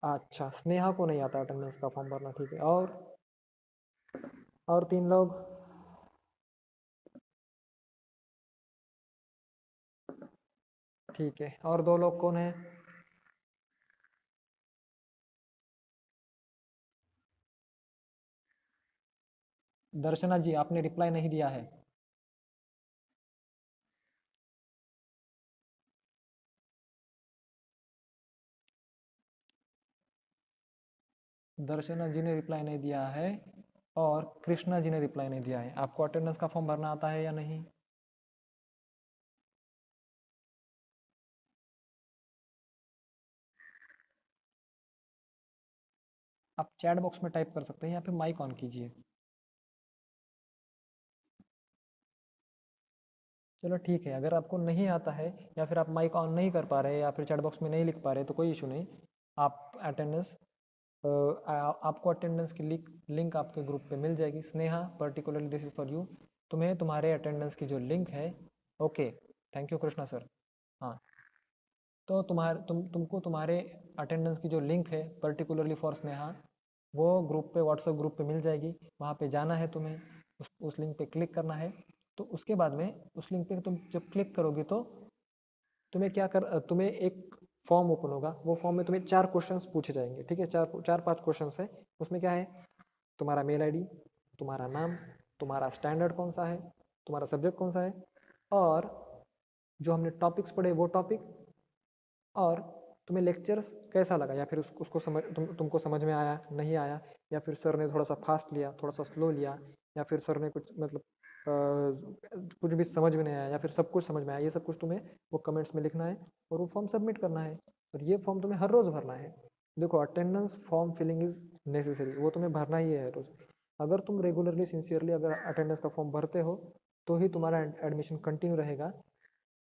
अच्छा, स्नेहा को नहीं आता अटेंडेंस का फॉर्म भरना. ठीक है, और 3 लोग. ठीक है, और 2 लोग कौन है? दर्शना जी, आपने रिप्लाई नहीं दिया है. दर्शना जी ने रिप्लाई नहीं दिया है और कृष्णा जी ने रिप्लाई नहीं दिया है. आपको अटेंडेंस का फॉर्म भरना आता है या नहीं? आप चैट बॉक्स में टाइप कर सकते हैं या फिर माइक ऑन कीजिए. चलो ठीक है, अगर आपको नहीं आता है या फिर आप माइक ऑन नहीं कर पा रहे या फिर चैट बॉक्स में नहीं लिख पा रहे तो कोई इशू नहीं. आप अटेंडेंस आपको अटेंडेंस की लिंक आपके ग्रुप पे मिल जाएगी. Sneha, particularly this is for you. तुम्हें तुम्हारे अटेंडेंस की जो लिंक है, okay, thank you Krishna sir. हाँ, तो तुमको तुम्हारे अटेंडेंस की जो लिंक है पर्टिकुलरली फॉर स्नेहा, वो ग्रुप पे, व्हाट्सएप ग्रुप पे मिल जाएगी। वहाँ पे जाना है तुम्हें, उस लिंक पे क्लिक करना है। तो उसके बाद में उस लिंक पे तुम जब क्लिक करोगे तो तुम्हें एक फॉर्म ओपन होगा। वो फॉर्म में तुम्हें 4 क्वेश्चंस पूछे जाएंगे, ठीक है। 4-5 क्वेश्चंस है। उसमें क्या है, तुम्हारा मेल आईडी, तुम्हारा नाम, तुम्हारा स्टैंडर्ड कौन सा है, तुम्हारा सब्जेक्ट कौन सा है, और जो हमने टॉपिक्स पढ़े वो टॉपिक, और तुम्हें लेक्चर्स कैसा लगा, या फिर उसको तुमको समझ में आया नहीं आया, या फिर सर ने थोड़ा सा फास्ट लिया, थोड़ा सा स्लो लिया, या फिर सर ने कुछ मतलब कुछ भी समझ में नहीं आया, या फिर सब कुछ समझ में आया। ये सब कुछ तुम्हें वो कमेंट्स में लिखना है और वो फॉर्म सबमिट करना है। और ये फॉर्म तुम्हें हर रोज़ भरना है। देखो, attendance form filling is necessary, वो तुम्हें भरना ही है रोज़। अगर तुम रेगुलरली सिंसियरली अगर अटेंडेंस का फॉर्म भरते हो तो ही तुम्हारा एडमिशन कंटिन्यू रहेगा।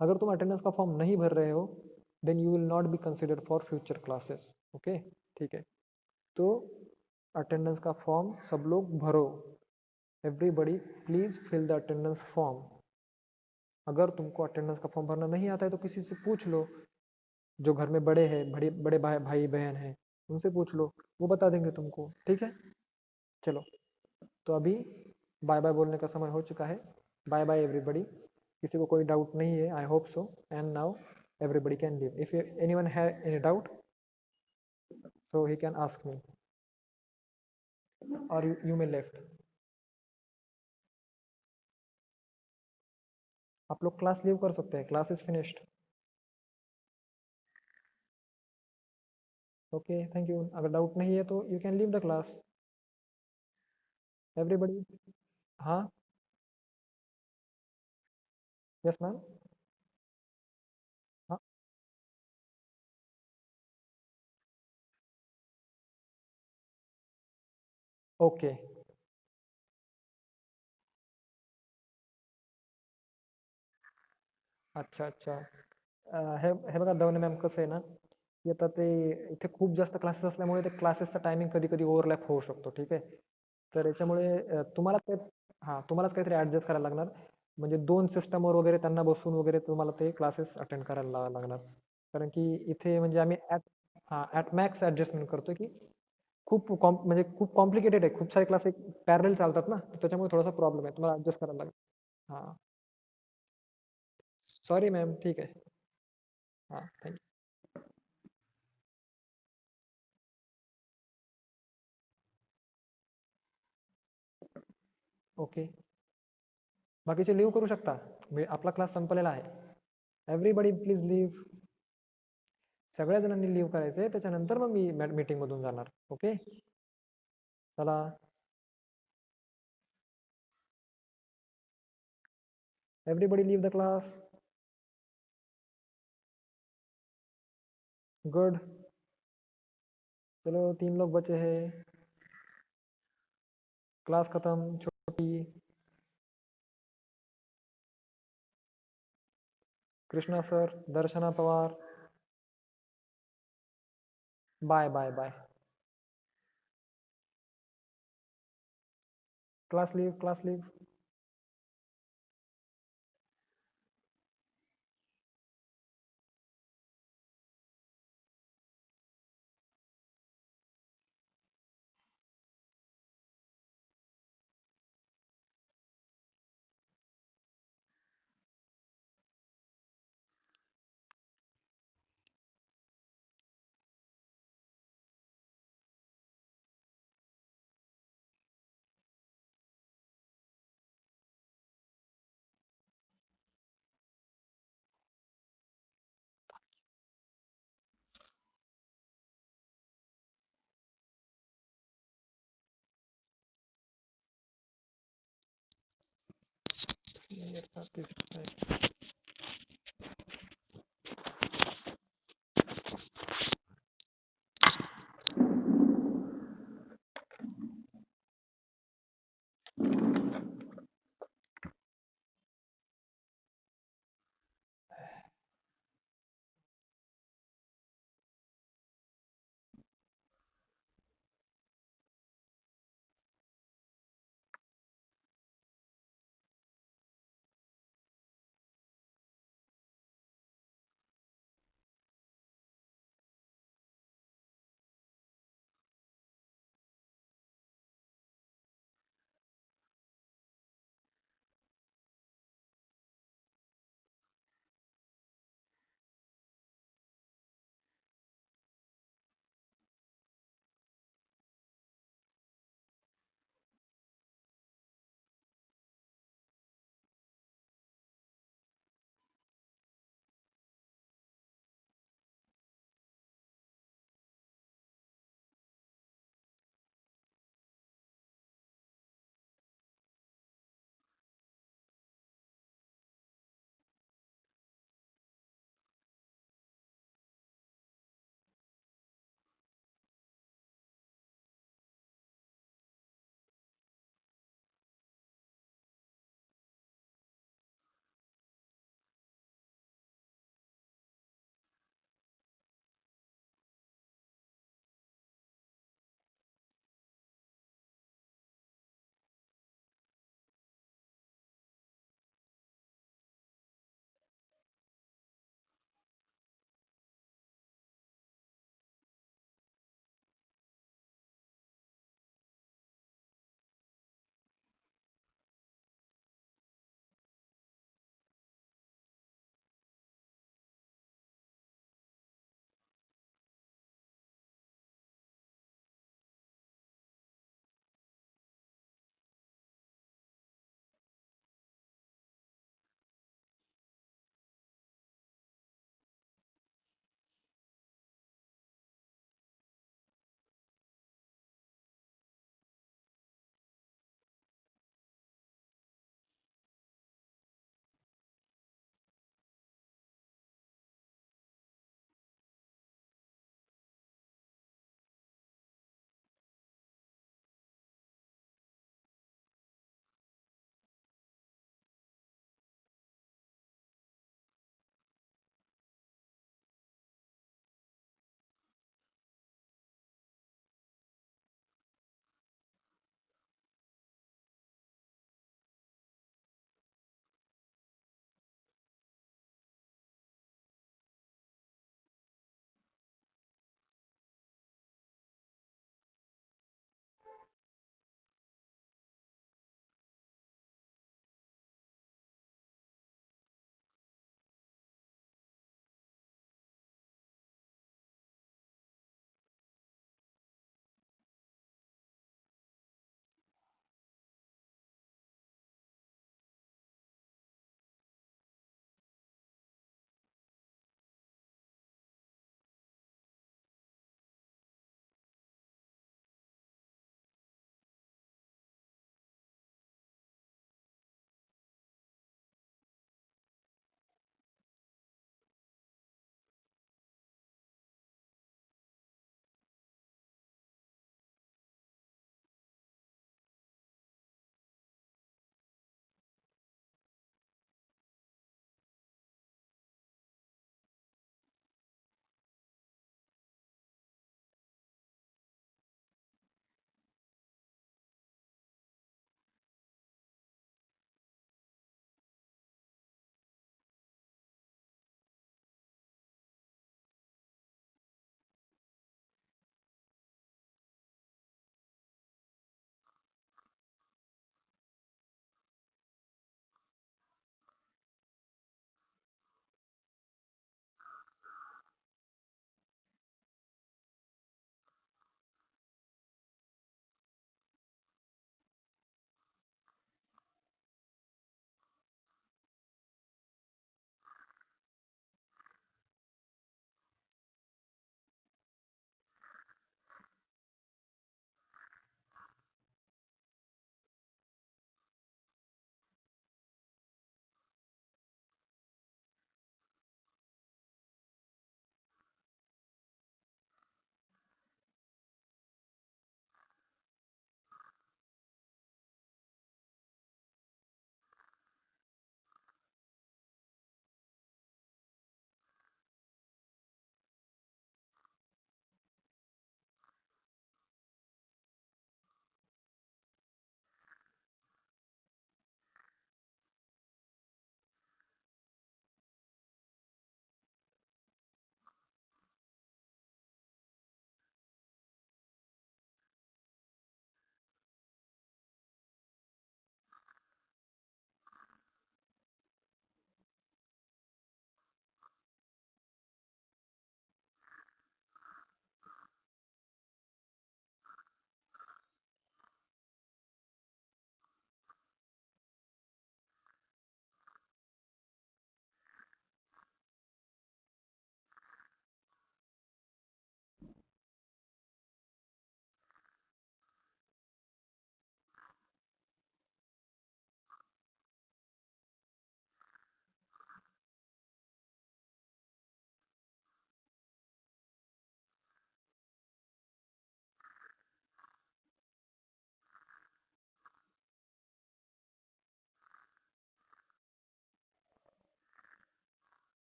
अगर तुम अटेंडेंस का फॉर्म नहीं भर रहे हो then you will not be considered for future classes. Okay, ठीक है। तो अटेंडेंस का फॉर्म सब लोग भरो। Everybody please fill the attendance form. अगर तुमको अटेंडेंस का फॉर्म भरना नहीं आता है तो किसी से पूछ लो, जो घर में बड़े हैं, बड़े बड़े भाई बहन हैं, उनसे पूछ लो, वो बता देंगे तुमको, ठीक है। चलो, तो अभी बाय बाय बोलने का समय हो चुका है। Bye bye everybody. किसी को कोई डाउट नहीं है, I hope so, and now everybody can leave. If anyone has any doubt, so he can ask me, or you may left. आप लोग क्लास लीव कर सकते हैं, class is finished. Okay, thank you. अगर doubt नहीं है तो you can leave the class, everybody. हाँ, यस मैम। हाँ, ओके। अच्छा अच्छा, हे बघा दवने मॅम, कसं आहे ना, की आता ते इथे खूप जास्त क्लासेस असल्यामुळे ते क्लासेसचा टायमिंग कधी कधी ओव्हरलॅप होऊ शकतो, ठीक आहे। तर याच्यामुळे तुम्हालाच काही, हां, तुम्हालाच काहीतरी ॲडजस्ट करायला लागणार. म्हणजे 2 सिस्टमवर वगैरे त्यांना बसून वगैरे तुम्हाला ते क्लासेस अटेंड करायला लागणार. कारण की इथे म्हणजे आम्ही ॲट मॅक्स ॲडजस्टमेंट करतो, की म्हणजे खूप कॉम्प्लिकेटेड आहे. खूप सारे क्लास एक पॅरलल चालतात ना, तर त्याच्यामुळे थोडासा प्रॉब्लेम आहे. तुम्हाला ॲडजस्ट करायला लागेल. हां, सॉरी मॅम. ठीक आहे. हां, थँक यू. ओके, बाकीचे लिव्ह करू शकता. आपला क्लास संपलेला आहे. Everybody please leave. सगळ्या जणांनी लिव्ह करायचंय, त्याच्यानंतर मग मी मीटिंग मधून जाणार. ओके, चला. Everybody leave the class. Good. चलो, 3 लोग बचे हैं। क्लास खत्म। छोटी, Krishna sir, Darshana Pawar, bye bye bye. Class leave, class leave.